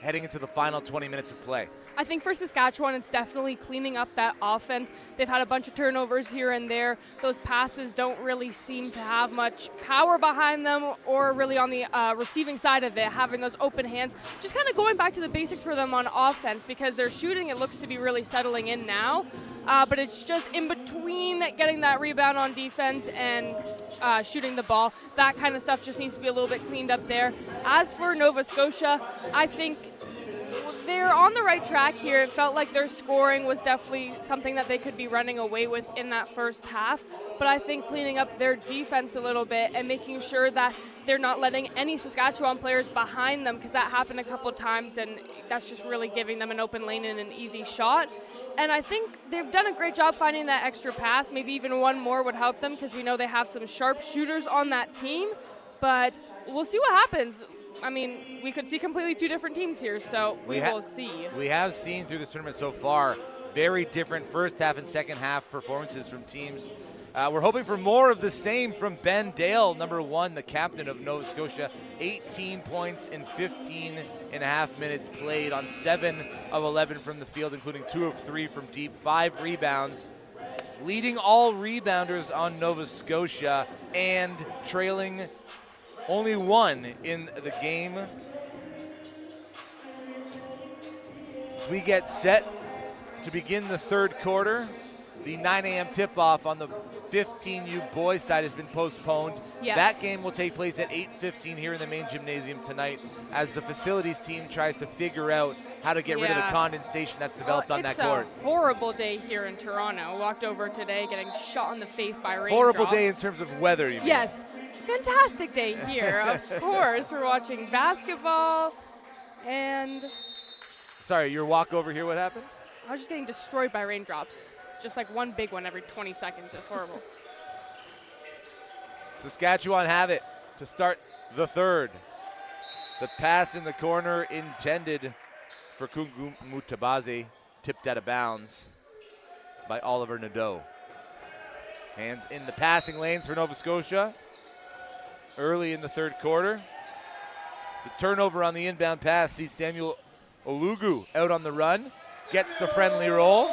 heading into the final 20 minutes of play? I think for Saskatchewan, it's definitely cleaning up that offense. They've had a bunch of turnovers here and there. Those passes don't really seem to have much power behind them or really on the receiving side of it, having those open hands. Just kind of going back to the basics for them on offense because their shooting, it looks to be really settling in now. But it's just in between getting that rebound on defense and shooting the ball. That kind of stuff just needs to be a little bit cleaned up there. As for Nova Scotia, I think they're on the right track here. It felt like their scoring was definitely something that they could be running away with in that first half. But I think cleaning up their defense a little bit and making sure that they're not letting any Saskatchewan players behind them, because that happened a couple of times, and that's just really giving them an open lane and an easy shot. And I think they've done a great job finding that extra pass. Maybe even one more would help them because we know they have some sharp shooters on that team. But we'll see what happens. I mean, we could see completely two different teams here, so we will see. We have seen through this tournament so far very different first half and second half performances from teams. We're hoping for more of the same from Ben Dale, number 1, the captain of Nova Scotia. 18 points in 15 and a half minutes played on 7 of 11 from the field, including 2 of 3 from deep, 5 rebounds. Leading all rebounders on Nova Scotia and trailing only 1 in the game. We get set to begin the third quarter. The 9 a.m. tip-off on the 15U boys side has been postponed. Yeah. That game will take place at 8:15 here in the main gymnasium tonight as the facilities team tries to figure out how to get rid of the condensation that's developed on that court. It's a horrible day here in Toronto. Walked over today getting shot in the face by raindrops. Horrible day in terms of weather, you mean? Yes. Fantastic day here. Of course, we're watching basketball and... Sorry, your walk over here, what happened? I was just getting destroyed by raindrops. Just like one big one every 20 seconds. It's horrible. Saskatchewan have it to start the third. The pass in the corner intended for Kungu Mutabazi, tipped out of bounds by Oliver Nadeau. Hands in the passing lanes for Nova Scotia early in the third quarter. The turnover on the inbound pass sees Samuel Olugu out on the run, gets the friendly roll,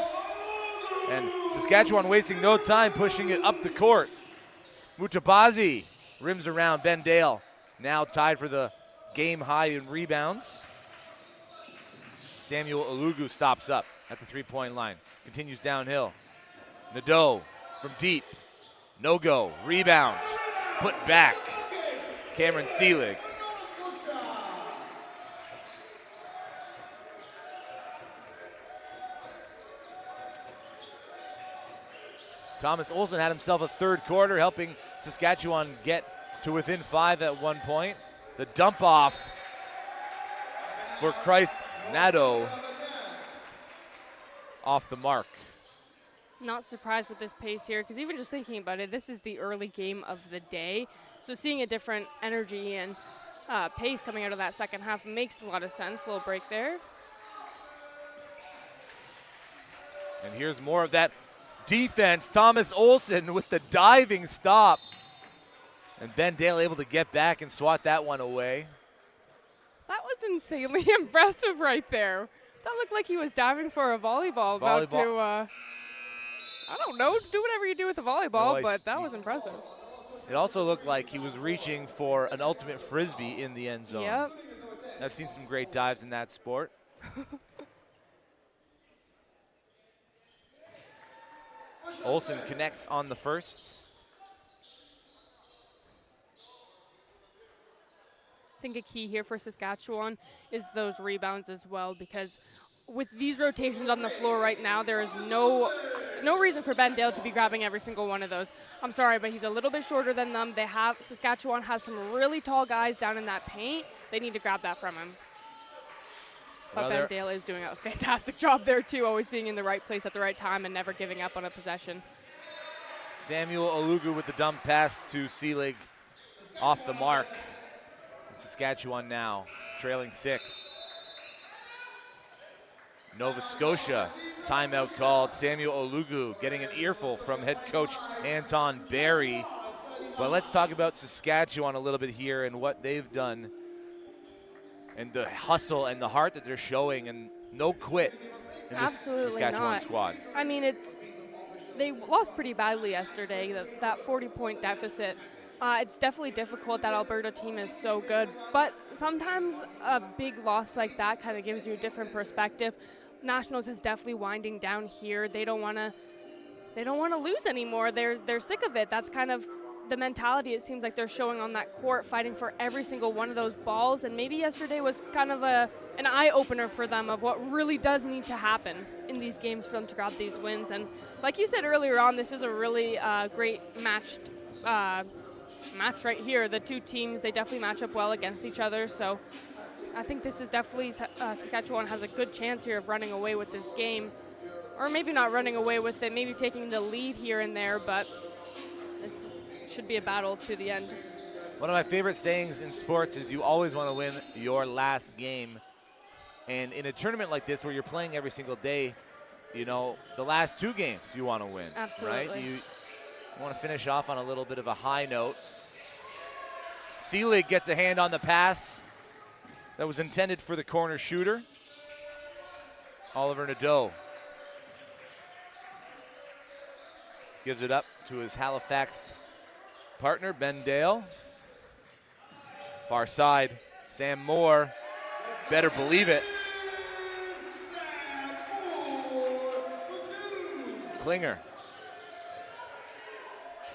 and Saskatchewan wasting no time pushing it up the court. Mutabazi rims around Ben Dale, now tied for the game high in rebounds. Samuel Olugu stops up at the three-point line, continues downhill. Nadeau from deep, no go, rebound, put back. Cameron Seelig Thomas Olsen had himself a third quarter, helping Saskatchewan get to within 5 at one point. The dump off for Christ Nadeau off the mark. Not surprised with this pace here, because even just thinking about it, this is the early game of the day. So seeing a different energy and pace coming out of that second half makes a lot of sense. Little break there. And here's more of that defense. Thomas Olsen with the diving stop. And Ben Dale able to get back and swat that one away. That was insanely impressive right there. That looked like he was diving for a volleyball. About to, I don't know, do whatever you do with a volleyball, but that was impressive. It also looked like he was reaching for an ultimate frisbee in the end zone. Yep. I've seen some great dives in that sport. Olsen connects on the first. I think a key here for Saskatchewan is those rebounds as well, because with these rotations on the floor right now, there is no reason for Ben Dale to be grabbing every single one of those. I'm sorry, but he's a little bit shorter than them. Saskatchewan has some really tall guys down in that paint. They need to grab that from him. But Ben Dale is doing a fantastic job there too, always being in the right place at the right time and never giving up on a possession. Samuel Olugu with the dump pass to Seelig off the mark. Saskatchewan now trailing 6. Nova Scotia timeout called. Samuel Olugu getting an earful from head coach Anton Barry. But let's talk about Saskatchewan a little bit here and what they've done and the hustle and the heart that they're showing, and no quit in this Saskatchewan squad. I mean, they lost pretty badly yesterday, that 40-point deficit. It's definitely difficult. That Alberta team is so good, but sometimes a big loss like that kind of gives you a different perspective. Nationals is definitely winding down here. They don't want to lose anymore. They're sick of it. That's kind of the mentality it seems like they're showing on that court, fighting for every single one of those balls. And maybe yesterday was kind of an eye-opener for them of what really does need to happen in these games for them to grab these wins. And like you said earlier on, this is a really great match right here. The two teams, they definitely match up well against each other. So I think this is definitely Saskatchewan has a good chance here of running away with this game. Or maybe not running away with it, maybe taking the lead here and there, but this should be a battle to the end. One of my favorite sayings in sports is you always want to win your last game. And in a tournament like this where you're playing every single day, you know, the last 2 games you want to win. Absolutely. Right? You want to finish off on a little bit of a high note. Seelig gets a hand on the pass that was intended for the corner shooter. Oliver Nadeau gives it up to his Halifax partner, Ben Dale. Far side, Sam Moore. Better believe it. Klinger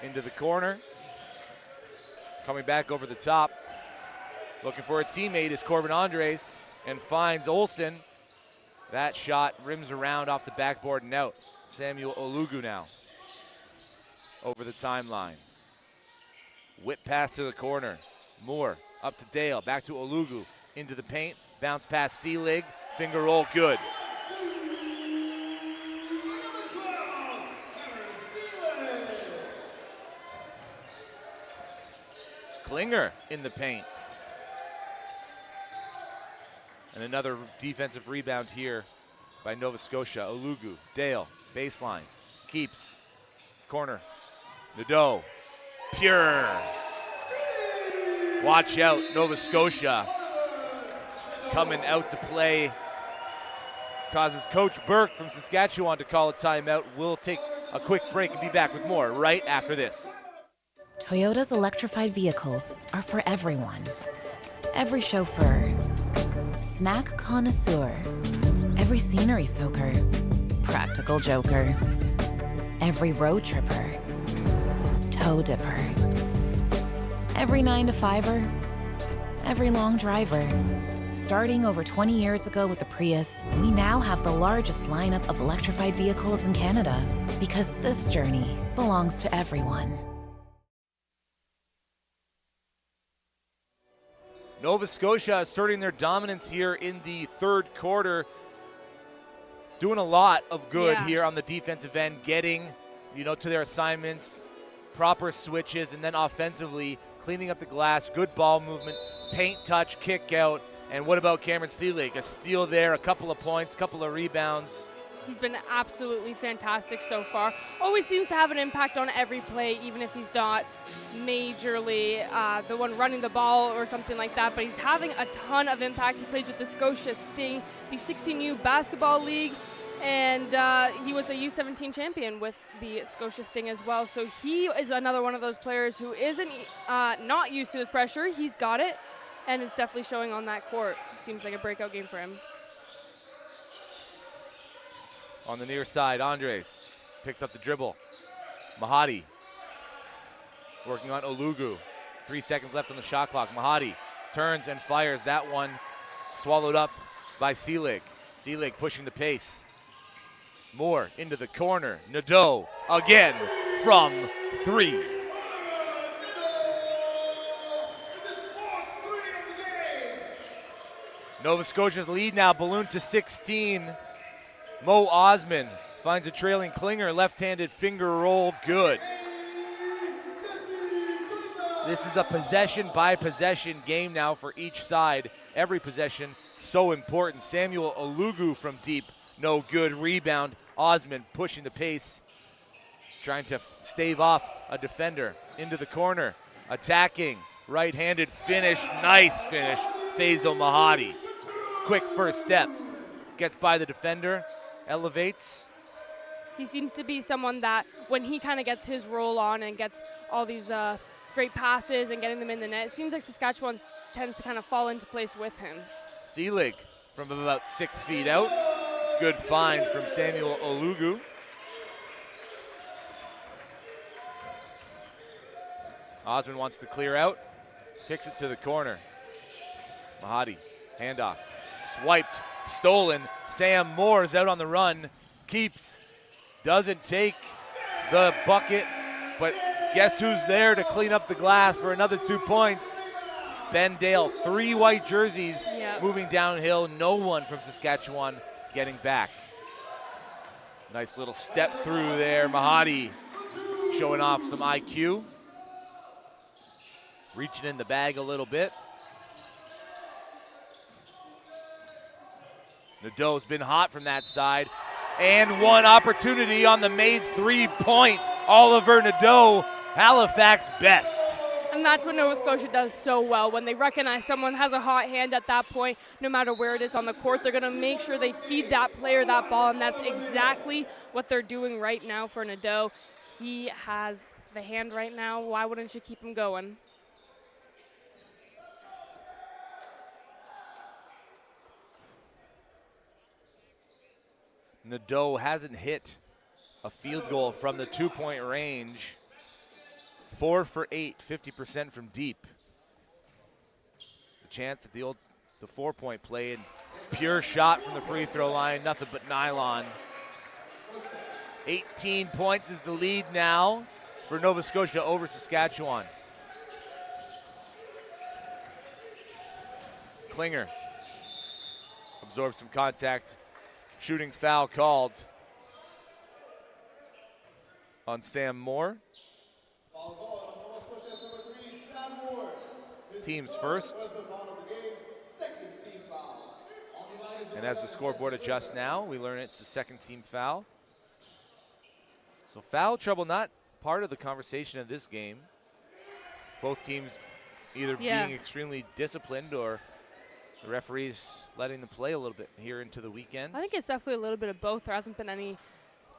into the corner. Coming back over the top. Looking for a teammate is Corbin Andres and finds Olsen. That shot rims around off the backboard and out. Samuel Olugu now over the timeline. Whip pass to the corner. Moore up to Dale. Back to Olugu. Into the paint. Bounce pass Seelig. Finger roll good. Klinger in the paint. And another defensive rebound here by Nova Scotia. Olugu, Dale, baseline, keeps, corner, Nadeau, pure. Watch out, Nova Scotia coming out to play. Causes Coach Burke from Saskatchewan to call a timeout. We'll take a quick break and be back with more right after this. Toyota's electrified vehicles are for everyone. Every chauffeur, snack connoisseur, every scenery soaker, practical joker, every road tripper, toe dipper, every 9-to-5er, every long driver. Starting over 20 years ago with the Prius, we now have the largest lineup of electrified vehicles in Canada. Because this journey belongs to everyone. Nova Scotia asserting their dominance here in the third quarter. Doing a lot of good here on the defensive end, getting, to their assignments, proper switches, and then offensively cleaning up the glass, good ball movement, paint touch, kick out. And what about Cameron Seelig? A steal there, a couple of points, couple of rebounds. He's been absolutely fantastic so far. Always seems to have an impact on every play, even if he's not majorly the one running the ball or something like that. But he's having a ton of impact. He plays with the Scotia Sting, the 16U basketball league, and he was a U17 champion with the Scotia Sting as well. So he is another one of those players who isn't not used to this pressure. He's got it, and it's definitely showing on that court. Seems like a breakout game for him. On the near side, Andres picks up the dribble. Mahadi working on Olugu. 3 seconds left on the shot clock. Mahadi turns and fires. That one swallowed up by Seelig. Seelig pushing the pace. Moore into the corner. Nadeau again from 3. Nova Scotia's lead now ballooned to 16. Mo Osman finds a trailing Klinger, left-handed finger roll, good. This is a possession-by-possession game now for each side. Every possession so important. Samuel Olugu from deep, no good. Rebound, Osman pushing the pace, trying to stave off a defender. Into the corner, attacking, right-handed finish, nice finish. Faisal Mahadi, quick first step, gets by the defender, elevates. He seems to be someone that when he kind of gets his roll on and gets all these great passes and getting them in the net, it seems like Saskatchewan tends to kind of fall into place with him. Seelig from about 6 feet out. Good find from Samuel Olugu. Osman wants to clear out, kicks it to the corner. Mahadi, handoff, swiped, stolen. Sam Moore is out on the run, keeps, doesn't take the bucket, but guess who's there to clean up the glass for another 2 points? Ben Dale, 3 white jerseys moving downhill. No one from Saskatchewan getting back. Nice little step through there. Mahadi showing off some IQ. Reaching in the bag a little bit. Nadeau's been hot from that side. And one opportunity on the made 3-point. Oliver Nadeau, Halifax best. And that's what Nova Scotia does so well. When they recognize someone has a hot hand at that point, no matter where it is on the court, they're going to make sure they feed that player that ball, and that's exactly what they're doing right now for Nadeau. He has the hand right now. Why wouldn't you keep him going? Nadeau hasn't hit a field goal from the 2-point range. 4 for 8, 50% from deep. The chance at the 4-point play, and pure shot from the free throw line, nothing but nylon. 18 points is the lead now for Nova Scotia over Saskatchewan. Klinger absorbs some contact. Shooting foul called on Sam Moore. Teams first. And as the scoreboard adjusts now, we learn it's the second team foul. So foul trouble not part of the conversation of this game. Both teams either being extremely disciplined or the referees letting them play a little bit here into the weekend. I think it's definitely a little bit of both. There hasn't been any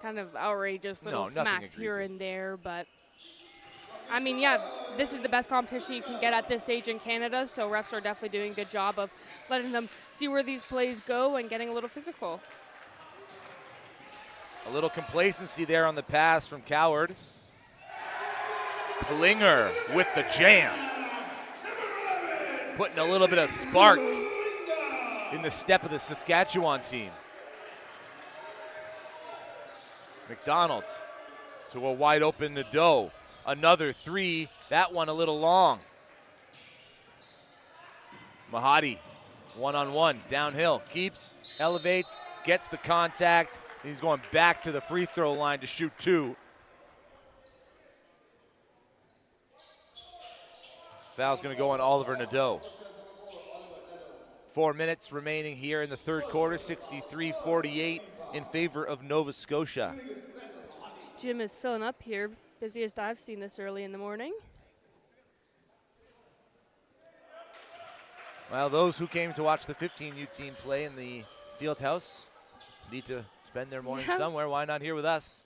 kind of outrageous little smacks here and there, but I mean, this is the best competition you can get at this age in Canada, so refs are definitely doing a good job of letting them see where these plays go and getting a little physical. A little complacency there on the pass from Coward. Klinger with the jam. Putting a little bit of spark in the step of the Saskatchewan team. McDonald to a wide open Nadeau. Another three, that one a little long. Mahadi, one-on-one, downhill, keeps, elevates, gets the contact. He's going back to the free throw line to shoot two. Foul's going to go on Oliver Nadeau. 4 minutes remaining here in the third quarter, 63-48 in favor of Nova Scotia. This gym is filling up here. Busiest I've seen this early in the morning. Well, those who came to watch the 15U team play in the field house need to spend their morning somewhere. Why not here with us?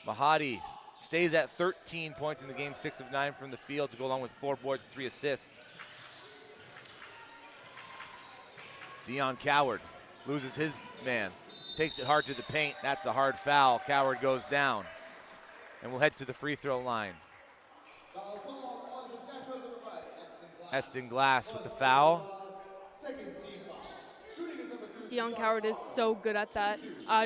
Mahadi stays at 13 points in the game, 6 of 9 from the field to go along with 4 boards, 3 assists. Dion Coward loses his man, takes it hard to the paint. That's a hard foul. Coward goes down. And we'll head to the free throw line. Heston Glass with the foul. Dion Coward is so good at that,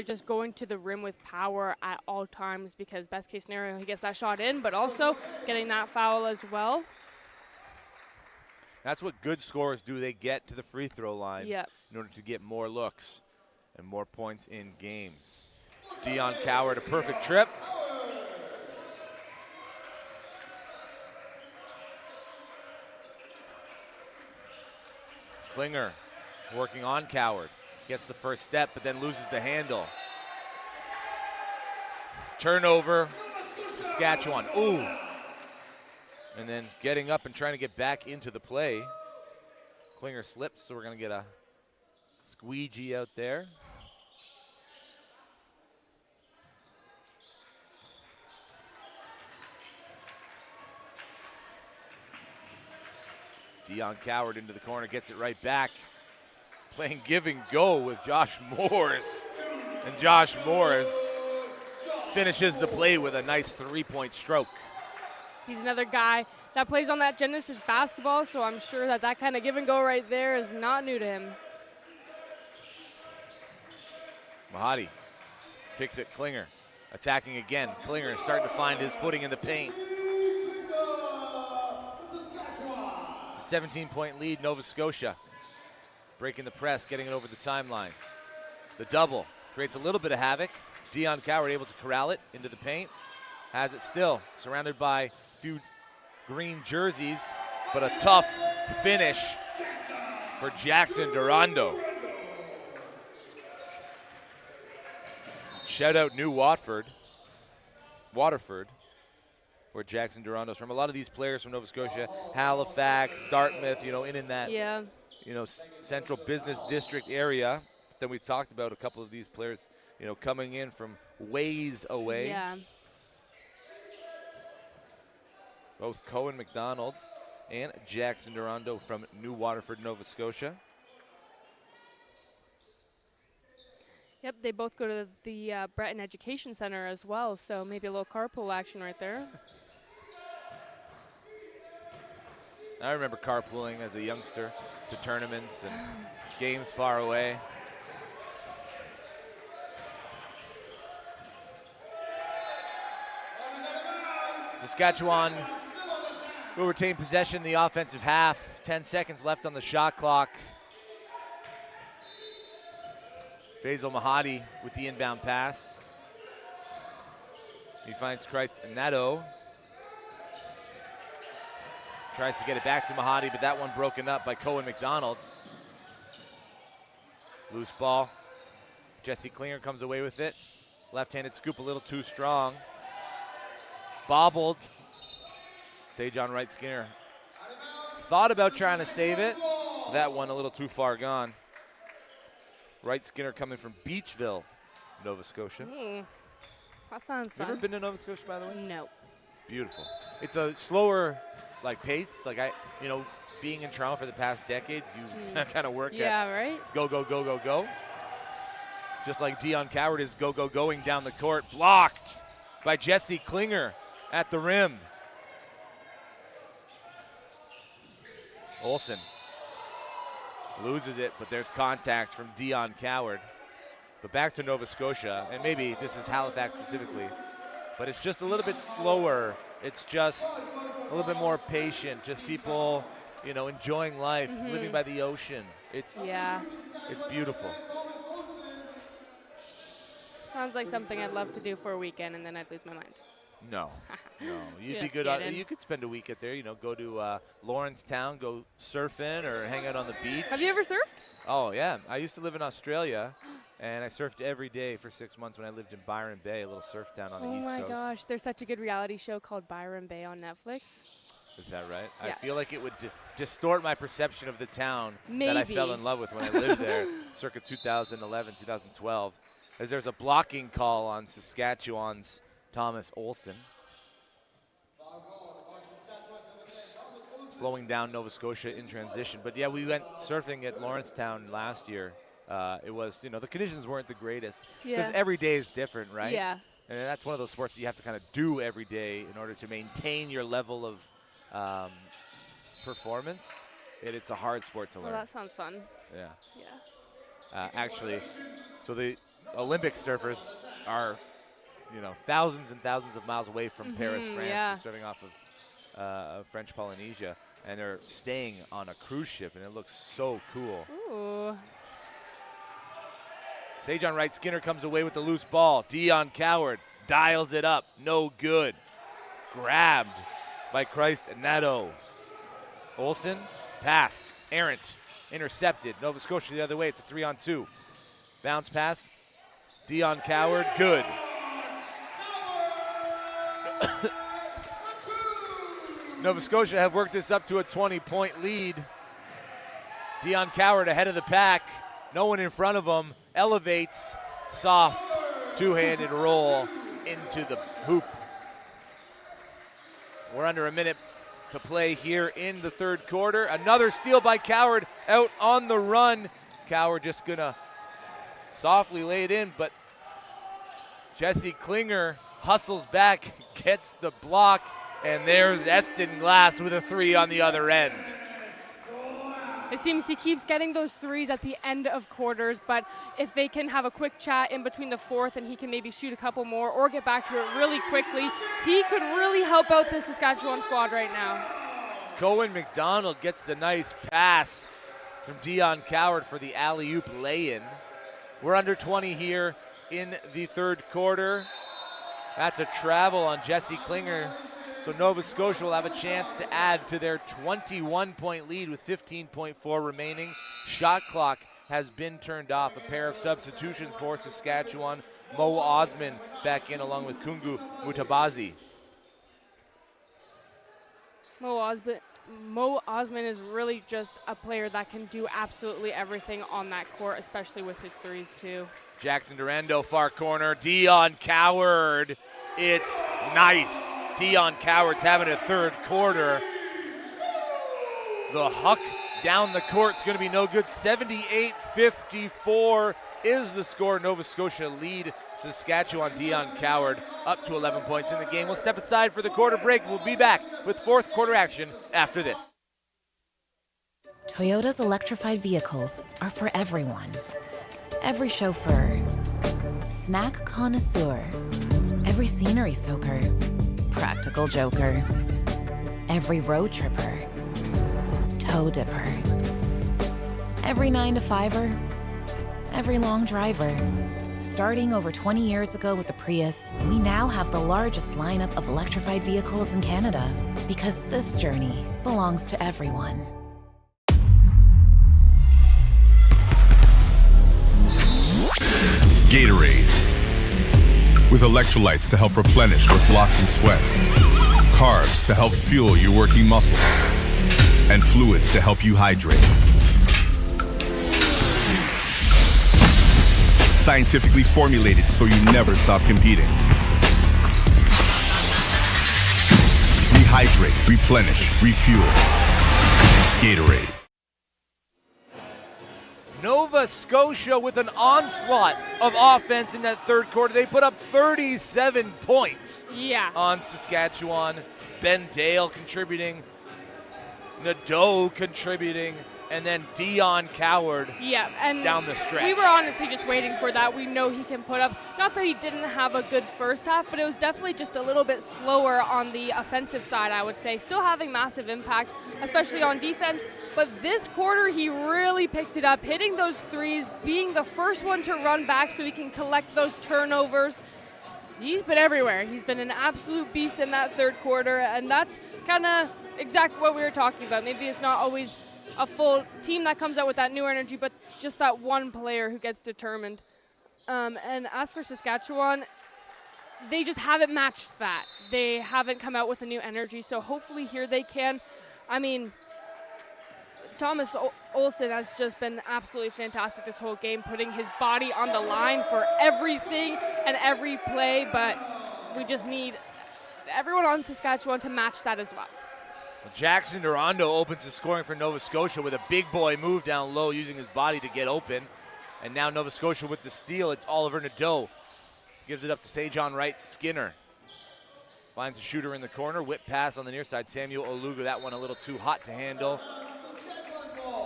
just going to the rim with power at all times, because best case scenario, he gets that shot in, but also getting that foul as well. That's what good scorers do. They get to the free throw line in order to get more looks and more points in games. Dion Coward, a perfect trip. Klinger working on Coward. Gets the first step, but then loses the handle. Turnover, Saskatchewan. Ooh. And then getting up and trying to get back into the play. Klinger slips, so we're going to get a squeegee out there. Dion Coward into the corner, gets it right back. Playing give and go with Josh Moores. And Josh Moores finishes the play with a nice three-point stroke. He's another guy that plays on that Genesis basketball, so I'm sure that kind of give and go right there is not new to him. Mahadi picks it, Klinger attacking again. Klinger starting to find his footing in the paint. It's a 17-point lead, Nova Scotia. Breaking the press, getting it over the timeline. The double creates a little bit of havoc. Dion Coward able to corral it into the paint. Has it still, surrounded by a few green jerseys, but a tough finish for Jackson Durando. Shout out New Waterford, where Jackson Durando's from. A lot of these players from Nova Scotia, Halifax, Dartmouth, in that central business district area. Then we talked about a couple of these players, coming in from ways away. Yeah. Both Cohen McDonald and Jackson Durando from New Waterford, Nova Scotia. Yep, they both go to the Breton Education Center as well, so maybe a little carpool action right there. I remember carpooling as a youngster to tournaments and games far away. Saskatchewan will retain possession in the offensive half. 10 seconds left on the shot clock. Faisal Mahadi with the inbound pass. He finds Christ Nadeau. Tries to get it back to Mahadi, but that one broken up by Cohen McDonald. Loose ball. Jesse Klinger comes away with it. Left-handed scoop a little too strong. Bobbled. Sejon Wright Skinner thought about trying to save it. That one a little too far gone. Wright Skinner coming from Beachville, Nova Scotia. That sounds fun. You ever been to Nova Scotia, by the way? No. Beautiful. It's a slower, pace. Being in Toronto for the past decade, you kind of work at right? Go, go, go, go, go. Just like Dion Coward is go, go, going down the court. Blocked by Jesse Klinger at the rim. Olsen loses it, but there's contact from Dion Coward. But back to Nova Scotia, and maybe this is Halifax specifically, but it's just a little bit slower. It's just a little bit more patient. Just people, enjoying life, living by the ocean. It's beautiful. Sounds like something I'd love to do for a weekend, and then I'd lose my mind. No, you'd be Just good. kidding. You could spend a week at there. Go to Lawrencetown, go surfing or hang out on the beach. Have you ever surfed? Oh yeah, I used to live in Australia, and I surfed every day for 6 months when I lived in Byron Bay, a little surf town on the East Coast. Oh my gosh, there's such a good reality show called Byron Bay on Netflix. Is that right? Yeah. I feel like it would distort my perception of the town that I Maybe. fell in love with when I lived there, circa 2011, 2012. As there's a blocking call on Saskatchewan's Thomas Olsen. Slowing down Nova Scotia in transition. But yeah, we went surfing at Lawrencetown last year. It was, the conditions weren't the greatest. Because Yeah. every day is different, right? Yeah. And that's one of those sports that you have to kind of do every day in order to maintain your level of performance. It's a hard sport to learn. Well, that sounds fun. Yeah. Yeah. Actually, so the Olympic surfers are, thousands and thousands of miles away from Paris, France, yeah. surfing off of French Polynesia, and they're staying on a cruise ship, and it looks so cool. Ooh. Sage on right, Skinner comes away with the loose ball. Dion Coward dials it up, no good. Grabbed by Christ Neto. Olsen, pass, errant, intercepted. Nova Scotia the other way, it's a 3-on-2. Bounce pass, Dion Coward, good. Nova Scotia have worked this up to a 20-point lead. Dion Coward ahead of the pack. No one in front of him. Elevates, soft, two-handed roll into the hoop. We're under a minute to play here in the third quarter. Another steal by Coward out on the run. Coward just gonna softly lay it in, but Jesse Klinger hustles back, gets the block, and there's Eston Glass with a 3 on the other end. It seems he keeps getting those threes at the end of quarters, but if they can have a quick chat in between the fourth and he can maybe shoot a couple more or get back to it really quickly, he could really help out the Saskatchewan squad right now. Cohen McDonald gets the nice pass from Dion Coward for the alley-oop lay-in. We're under 20 here in the third quarter. That's a travel on Jesse Klinger. So Nova Scotia will have a chance to add to their 21-point lead with 15.4 remaining. Shot clock has been turned off. A pair of substitutions for Saskatchewan. Mo Osman back in along with Kungu Mutabazi. Mo Osman is really just a player that can do absolutely everything on that court, especially with his threes too. Jackson Durando, far corner. Dion Coward. It's nice. Dion Coward's having a third quarter. The huck down the court is going to be no good. 78-54 is the score. Nova Scotia lead Saskatchewan. Dion Coward up to 11 points in the game. We'll step aside for the quarter break. We'll be back with fourth quarter action after this. Toyota's electrified vehicles are for everyone. Every chauffeur, snack connoisseur, every scenery soaker, practical joker, every road tripper, toe dipper, every 9-to-5er, every long driver. Starting over 20 years ago with the Prius, we now have the largest lineup of electrified vehicles in Canada because this journey belongs to everyone. Gatorade. With electrolytes to help replenish what's lost in sweat. Carbs to help fuel your working muscles. And fluids to help you hydrate. Scientifically formulated so you never stop competing. Rehydrate, replenish, refuel. Gatorade. Nova Scotia with an onslaught of offense in that third quarter. They put up 37 points on Saskatchewan. Ben Dale contributing. Nadeau contributing. and then Dion Coward and down the stretch. We were honestly just waiting for that. We know he can put up, not that he didn't have a good first half, but it was definitely just a little bit slower on the offensive side, I would say. Still having massive impact, especially on defense. But this quarter, he really picked it up, hitting those threes, being the first one to run back so he can collect those turnovers. He's been everywhere. He's been an absolute beast in that third quarter, and that's kind of exactly what we were talking about. Maybe it's not always a full team that comes out with that new energy, but just that one player who gets determined. And as for Saskatchewan, they just haven't matched that. They haven't come out with a new energy, so hopefully here they can. I mean, Thomas Olsen has just been absolutely fantastic this whole game, putting his body on the line for everything and every play, but we just need everyone on Saskatchewan to match that as well. Jackson Durando opens the scoring for Nova Scotia with a big boy move down low, using his body to get open. And now Nova Scotia with the steal. It's Oliver Nadeau. Gives it up to Sajon Wright Skinner. Finds a shooter in the corner. Whip pass on the near side. Samuel Oluga, that one a little too hot to handle.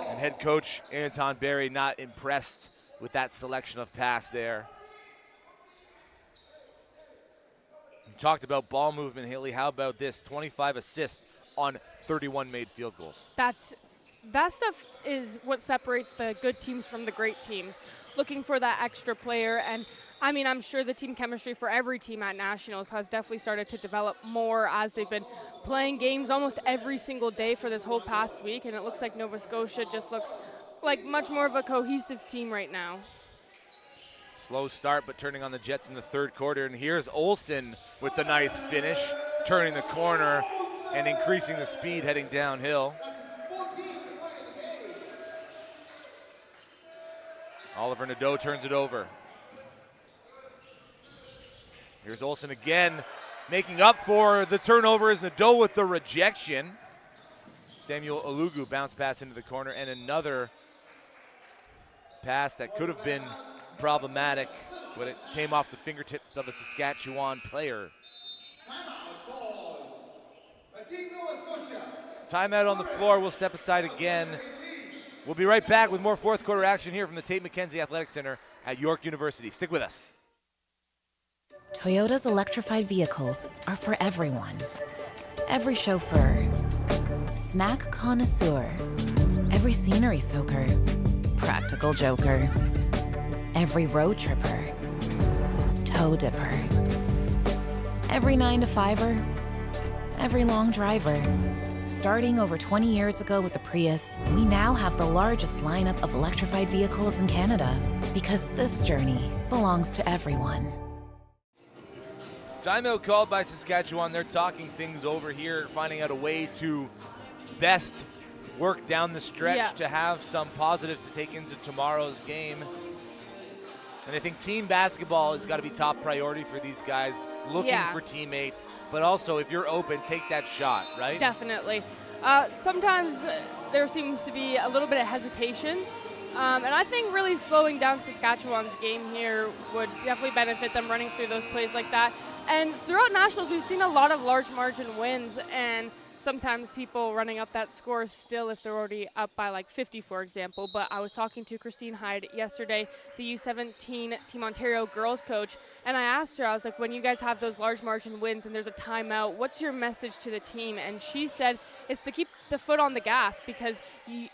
And head coach Anton Barry not impressed with that selection of pass there. We talked about ball movement, Haley. How about this? 25 assists on 31 made field goals. That stuff is what separates the good teams from the great teams. Looking for that extra player, and I mean, I'm sure the team chemistry for every team at Nationals has definitely started to develop more as they've been playing games almost every single day for this whole past week, and it looks like Nova Scotia just looks like much more of a cohesive team right now. Slow start, but turning on the Jets in the third quarter, and here's Olsen with the nice finish, turning the corner and increasing the speed heading downhill. Oliver Nadeau turns it over. Here's Olsen again, making up for the turnover is Nadeau with the rejection. Samuel Olugu bounce pass into the corner, and another pass that could have been problematic, but it came off the fingertips of a Saskatchewan player. Timeout on the floor. We'll step aside again. We'll be right back with more fourth quarter action here from the Tate McKenzie Athletic Center at York University. Stick with us. Toyota's electrified vehicles are for everyone. Every chauffeur, snack connoisseur, every scenery soaker, practical joker, every road tripper, toe dipper, every 9-to-5er, every long driver. Starting over 20 years ago with the Prius, we now have the largest lineup of electrified vehicles in Canada because this journey belongs to everyone. Timeout called by Saskatchewan. They're talking things over here, finding out a way to best work down the stretch to have some positives to take into tomorrow's game. And I think team basketball has got to be top priority for these guys, looking for teammates. But also, if you're open, take that shot, right? Definitely. Sometimes there seems to be a little bit of hesitation. And I think really slowing down Saskatchewan's game here would definitely benefit them, running through those plays like that. And throughout Nationals, we've seen a lot of large margin wins, and sometimes people running up that score still if they're already up by like 50, for example. But I was talking to Christine Hyde yesterday, the U17 Team Ontario girls coach, and I asked her, I was like, when you guys have those large margin wins and there's a timeout, what's your message to the team? And she said it's to keep the foot on the gas, because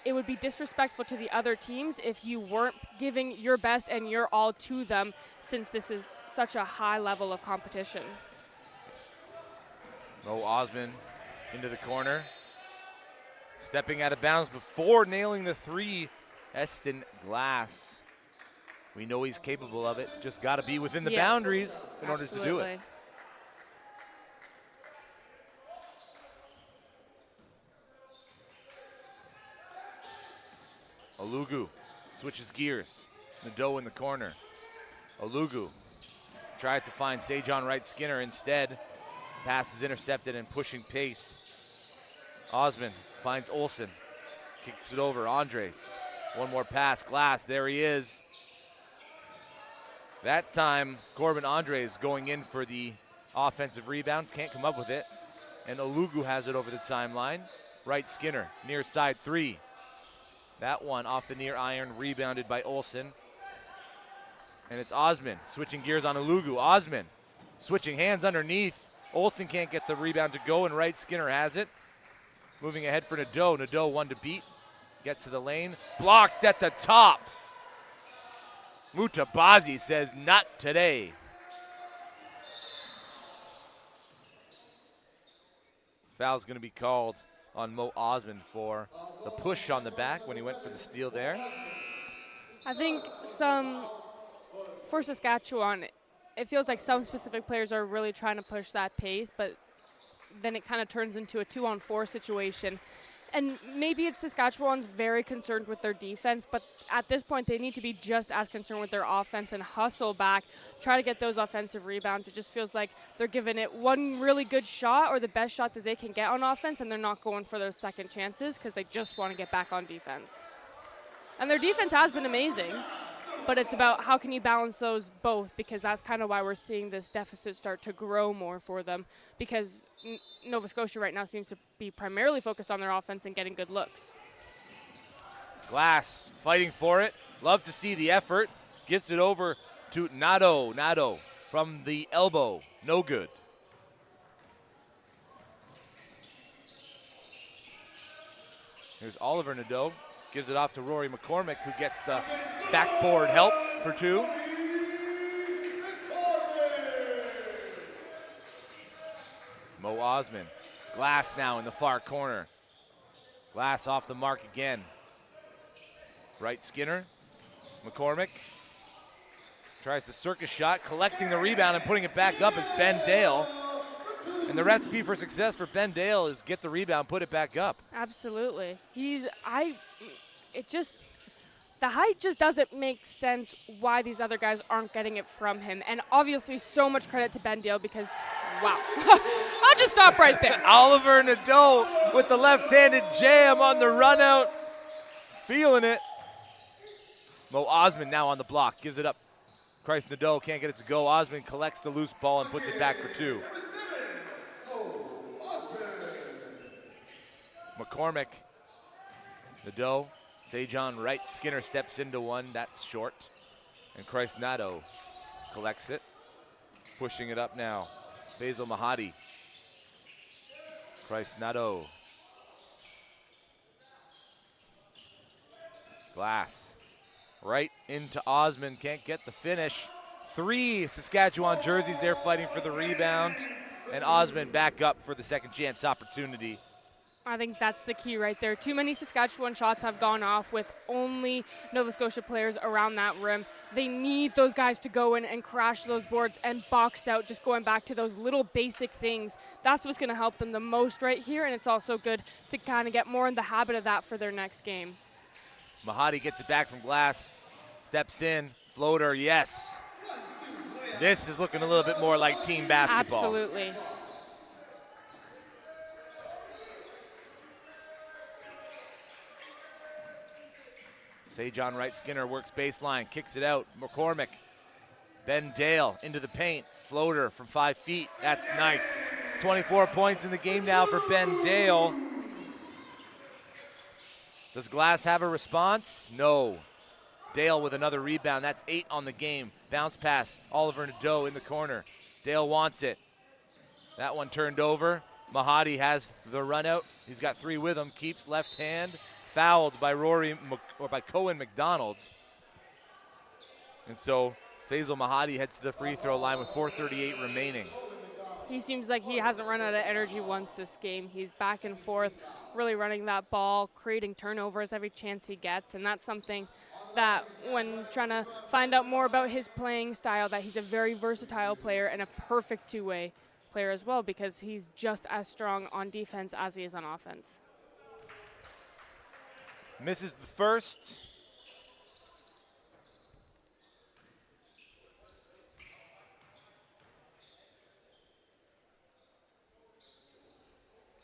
it would be disrespectful to the other teams if you weren't giving your best and your all to them, since this is such a high level of competition. Mo Osmond into the corner. Stepping out of bounds before nailing the three, Eston Glass. We know he's capable of it. Just got to be within the boundaries in order to do it. Olugu switches gears. Nadeau in the corner. Olugu tried to find Sajon Wright Skinner. Instead, pass is intercepted and pushing pace. Osmond finds Olsen. Kicks it over. Andres. One more pass. Glass. There he is. That time, Corbin Andres going in for the offensive rebound. Can't come up with it. And Olugu has it over the timeline. Wright Skinner. Near side three. That one off the near iron, rebounded by Olsen. And it's Osman switching gears on Ulugu. Osman switching hands underneath. Olsen can't get the rebound to go, and Wright Skinner has it. Moving ahead for Nadeau. Nadeau one to beat. Gets to the lane. Blocked at the top. Mutabazi says, not today. Foul's going to be called on Mo Osman for the push on the back when he went for the steal there. I think for Saskatchewan, it feels like some specific players are really trying to push that pace, but then it kind of turns into a 2-on-4 situation. And maybe it's Saskatchewan's very concerned with their defense, but at this point they need to be just as concerned with their offense and hustle back, try to get those offensive rebounds. It just feels like they're giving it one really good shot or the best shot that they can get on offense, and they're not going for those second chances because they just want to get back on defense. And their defense has been amazing, but it's about how can you balance those both, because that's kind of why we're seeing this deficit start to grow more for them, because Nova Scotia right now seems to be primarily focused on their offense and getting good looks. Glass fighting for it. Love to see the effort. Gives it over to Nadeau. Nadeau from the elbow. No good. Here's Oliver Nadeau. Gives it off to Rory McCormick, who gets the backboard help for two. Mo Osman. Glass now in the far corner. Glass off the mark again. Wright Skinner. McCormick tries the circus shot, collecting the rebound and putting it back up is Ben Dale. And the recipe for success for Ben Dale is get the rebound, put it back up. Absolutely. The height just doesn't make sense why these other guys aren't getting it from him. And obviously so much credit to Ben Dale because, wow. I'll just stop right there. Oliver Nadeau with the left-handed jam on the run out. Feeling it. Mo Osman now on the block, gives it up. Christ Nadeau can't get it to go. Osman collects the loose ball and puts it back for two. McCormick, Nadeau, Sejan Wright Skinner steps into one. That's short. And Christ Nadeau collects it. Pushing it up now. Faisal Mahadi. Christ Nadeau. Glass. Right into Osman. Can't get the finish. 3 Saskatchewan jerseys there fighting for the rebound. And Osman back up for the second chance opportunity. I think that's the key right there. Too many Saskatchewan shots have gone off with only Nova Scotia players around that rim. They need those guys to go in and crash those boards and box out, just going back to those little basic things. That's what's going to help them the most right here, and it's also good to kind of get more in the habit of that for their next game. Mahadi gets it back from Glass, steps in, floater, yes. This is looking a little bit more like team basketball. Absolutely. Sejan Wright Skinner works baseline, kicks it out. McCormick, Ben Dale into the paint, floater from 5 feet. That's nice. 24 points in the game now for Ben Dale. Does Glass have a response? No. Dale with another rebound. That's 8 on the game. Bounce pass. Oliver Nadeau in the corner. Dale wants it. That one turned over. Mahadi has the run out. He's got 3 with him. Keeps left hand. Fouled by by Cohen McDonald. And so Faisal Mahadi heads to the free throw line with 4:38 remaining. He seems like he hasn't run out of energy once this game. He's back and forth, really running that ball, creating turnovers every chance he gets. And that's something that when trying to find out more about his playing style, that he's a very versatile player and a perfect two-way player as well, because he's just as strong on defense as he is on offense. Misses the first.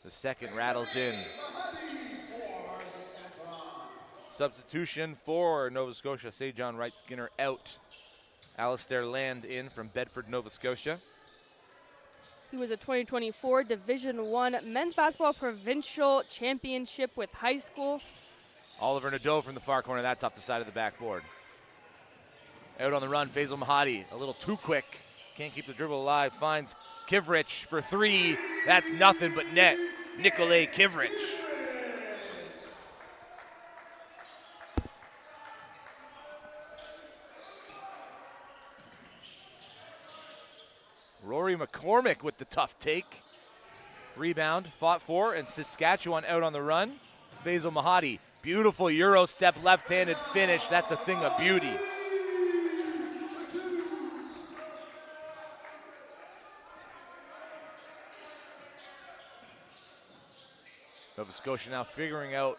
The second rattles in. Substitution for Nova Scotia. Sejan Wright Skinner out. Alistair Land in from Bedford, Nova Scotia. He was a 2024 Division I Men's Basketball Provincial Championship with high school. Oliver Nadeau from the far corner. That's off the side of the backboard. Out on the run, Faisal Mahadi, a little too quick. Can't keep the dribble alive. Finds Kivrich for three. That's nothing but net. Nikolay Kivrich. Rory McCormick with the tough take. Rebound, fought for, and Saskatchewan out on the run. Faisal Mahadi, beautiful Euro step, left-handed finish. That's a thing of beauty. Nova Scotia now figuring out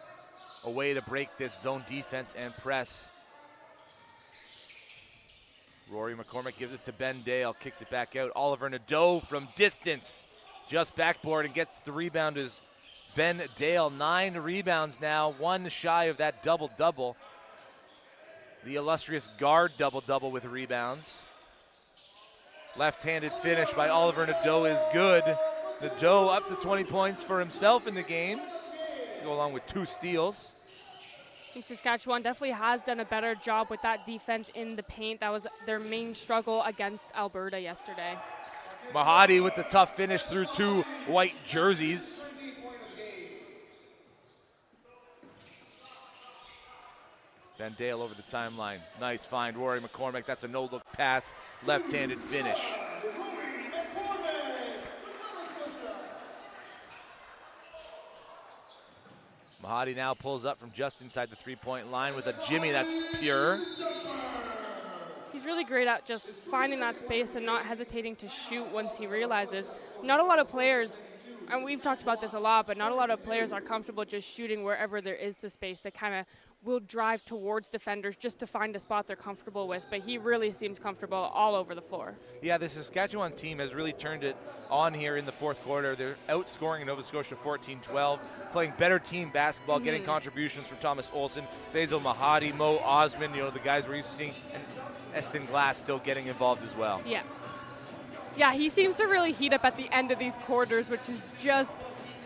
a way to break this zone defense and press. Rory McCormick gives it to Ben Dale, kicks it back out. Oliver Nadeau from distance, just backboard and gets the rebound is Ben Dale. 9 rebounds now, one shy of that double-double. The illustrious guard double-double with rebounds. Left-handed finish by Oliver Nadeau is good. Nadeau up to 20 points for himself in the game. Go along with 2 steals. I think Saskatchewan definitely has done a better job with that defense in the paint. That was their main struggle against Alberta yesterday. Mahadi with the tough finish through 2 white jerseys. Ben Dale over the timeline. Nice find, Rory McCormick. That's a no-look pass, left-handed finish. Mahadi now pulls up from just inside the three-point line with a jimmy that's pure. He's really great at just finding that space and not hesitating to shoot once he realizes. Not a lot of players, and we've talked about this a lot, but not a lot of players are comfortable just shooting wherever there is the space. They kind of will drive towards defenders just to find a spot they're comfortable with, but he really seems comfortable all over the floor. Yeah, the Saskatchewan team has really turned it on here in the fourth quarter. They're outscoring Nova Scotia 14-12, playing better team basketball, getting contributions from Thomas Olsen, Faisal Mahadi, Mo Osman, the guys we're used to seeing, and Eston Glass still getting involved as well. Yeah. Yeah, he seems to really heat up at the end of these quarters, which is just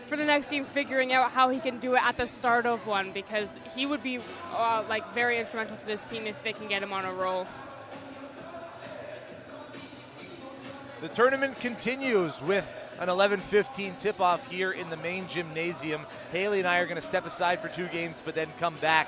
for the next game figuring out how he can do it at the start of one, because he would be very instrumental to this team if they can get him on a roll. The tournament continues with an 11:15 tip-off here in the main gymnasium. Haley and I are going to step aside for 2 games, but then come back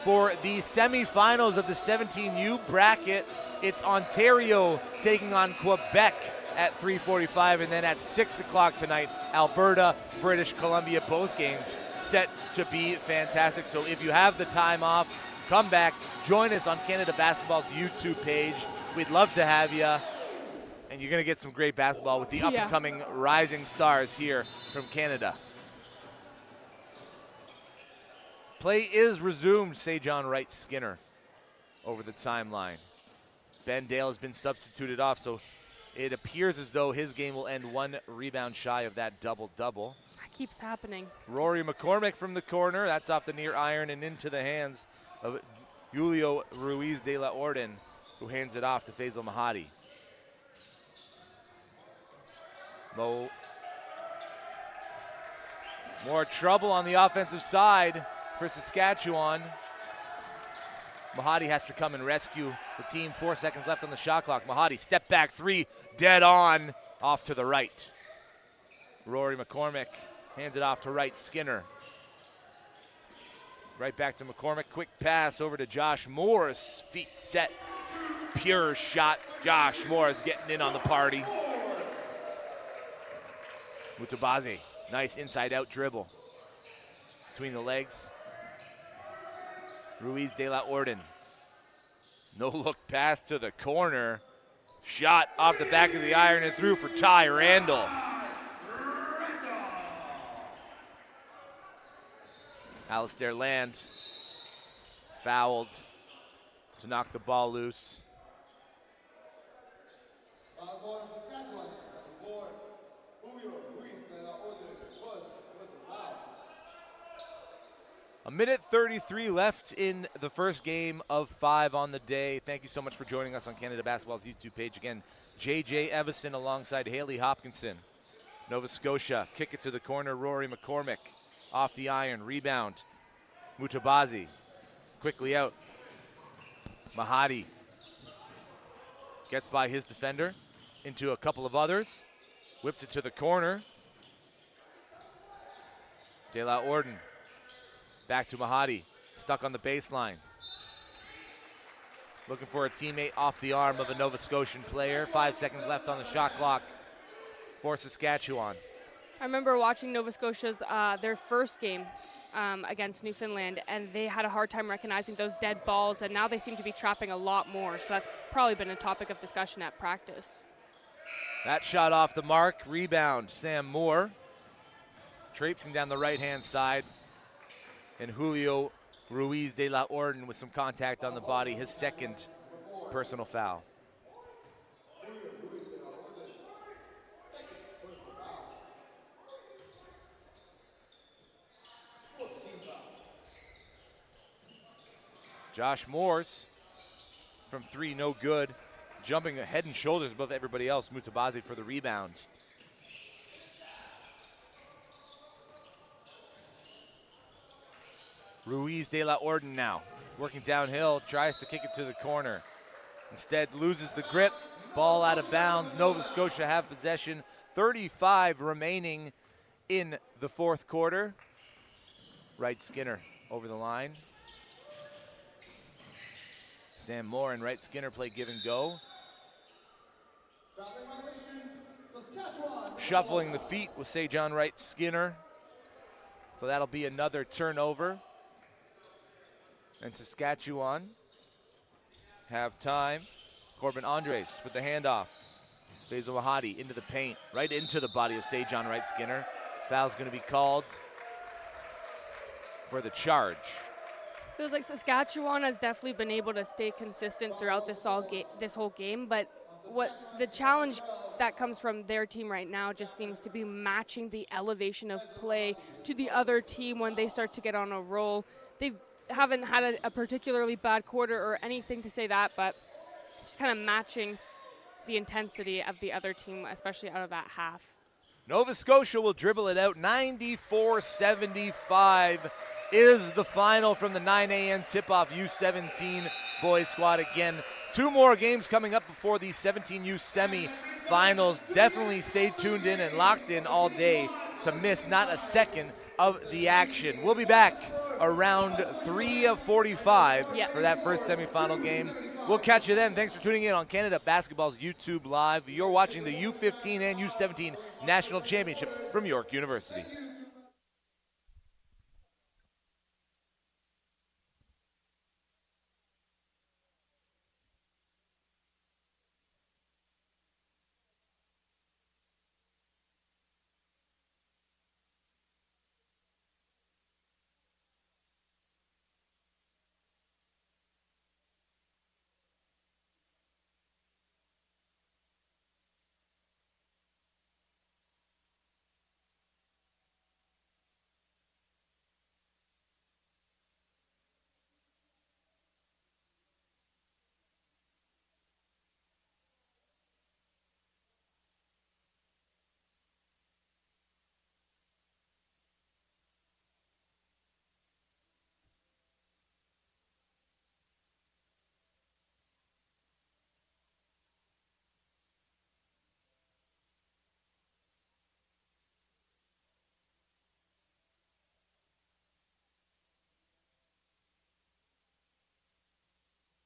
for the semifinals of the 17U bracket. It's Ontario taking on Quebec at 3:45, and then at 6 o'clock tonight, Alberta, British Columbia, both games set to be fantastic. So if you have the time off, come back, join us on Canada Basketball's YouTube page. We'd love to have you, and you're going to get some great basketball with the up-and-coming rising stars here from Canada. Play is resumed, say John Wright Skinner over the timeline. Ben Dale has been substituted off, so it appears as though his game will end 1 rebound shy of that double-double. That keeps happening. Rory McCormick from the corner. That's off the near iron and into the hands of Julio Ruiz de la Orden, who hands it off to Faisal Mahadi. More trouble on the offensive side for Saskatchewan. Mahadi has to come and rescue the team. 4 seconds left on the shot clock. Mahadi, step back 3, dead on, off to the right. Rory McCormick hands it off to Wright Skinner. Right back to McCormick. Quick pass over to Josh Morris. Feet set, pure shot. Josh Morris getting in on the party. Mutabazi, nice inside-out dribble between the legs. Ruiz de la Orden. No look pass to the corner. Shot off the back of the iron and through for Ty Randall. Alistair Land fouled to knock the ball loose. A minute 33 left in the first game of 5 on the day. Thank you so much for joining us on Canada Basketball's YouTube page. Again, J.J. Evison alongside Haley Hopkinson. Nova Scotia, kick it to the corner. Rory McCormick off the iron, rebound. Mutabazi quickly out. Mahadi gets by his defender into a couple of others. Whips it to the corner. De La Orden back to Mahadi. Stuck on the baseline. Looking for a teammate off the arm of a Nova Scotian player. 5 seconds left on the shot clock for Saskatchewan. I remember watching Nova Scotia's their first game against Newfoundland, and they had a hard time recognizing those dead balls, and now they seem to be trapping a lot more. So that's probably been a topic of discussion at practice. That shot off the mark. Rebound, Sam Moore. Traipsing down the right-hand side. And Julio Ruiz de la Orden with some contact on the body, his second personal foul. Josh Morse from 3, no good. Jumping head and shoulders above everybody else. Mutabazi for the rebound. Ruiz de la Orden now working downhill, tries to kick it to the corner. Instead loses the grip, ball out of bounds. Nova Scotia have possession. 35 remaining in the fourth quarter. Wright Skinner over the line. Sam Moore and Wright Skinner play give and go. Shuffling the feet with Sejan Wright Skinner. So that'll be another turnover. And Saskatchewan have time. Corbin Andres with the handoff. Basil Mahadi into the paint, right into the body of Sejan Wright Skinner. Foul's going to be called for the charge. Feels like Saskatchewan has definitely been able to stay consistent throughout this whole game, but what the challenge that comes from their team right now just seems to be matching the elevation of play to the other team when they start to get on a roll. They haven't had a particularly bad quarter or anything to say that, but just kind of matching the intensity of the other team, especially out of that half. Nova Scotia will dribble it out. 94-75 is the final from the 9 a.m. tip-off U17 boys squad. Again, 2 more games coming up before the 17U semi-finals. Definitely stay tuned in and locked in all day to miss not a second of the action. We'll be back around 3:45 for that first semifinal game. We'll catch you then. Thanks for tuning in on Canada Basketball's YouTube Live. You're watching the U15 and U17 National Championships from York University.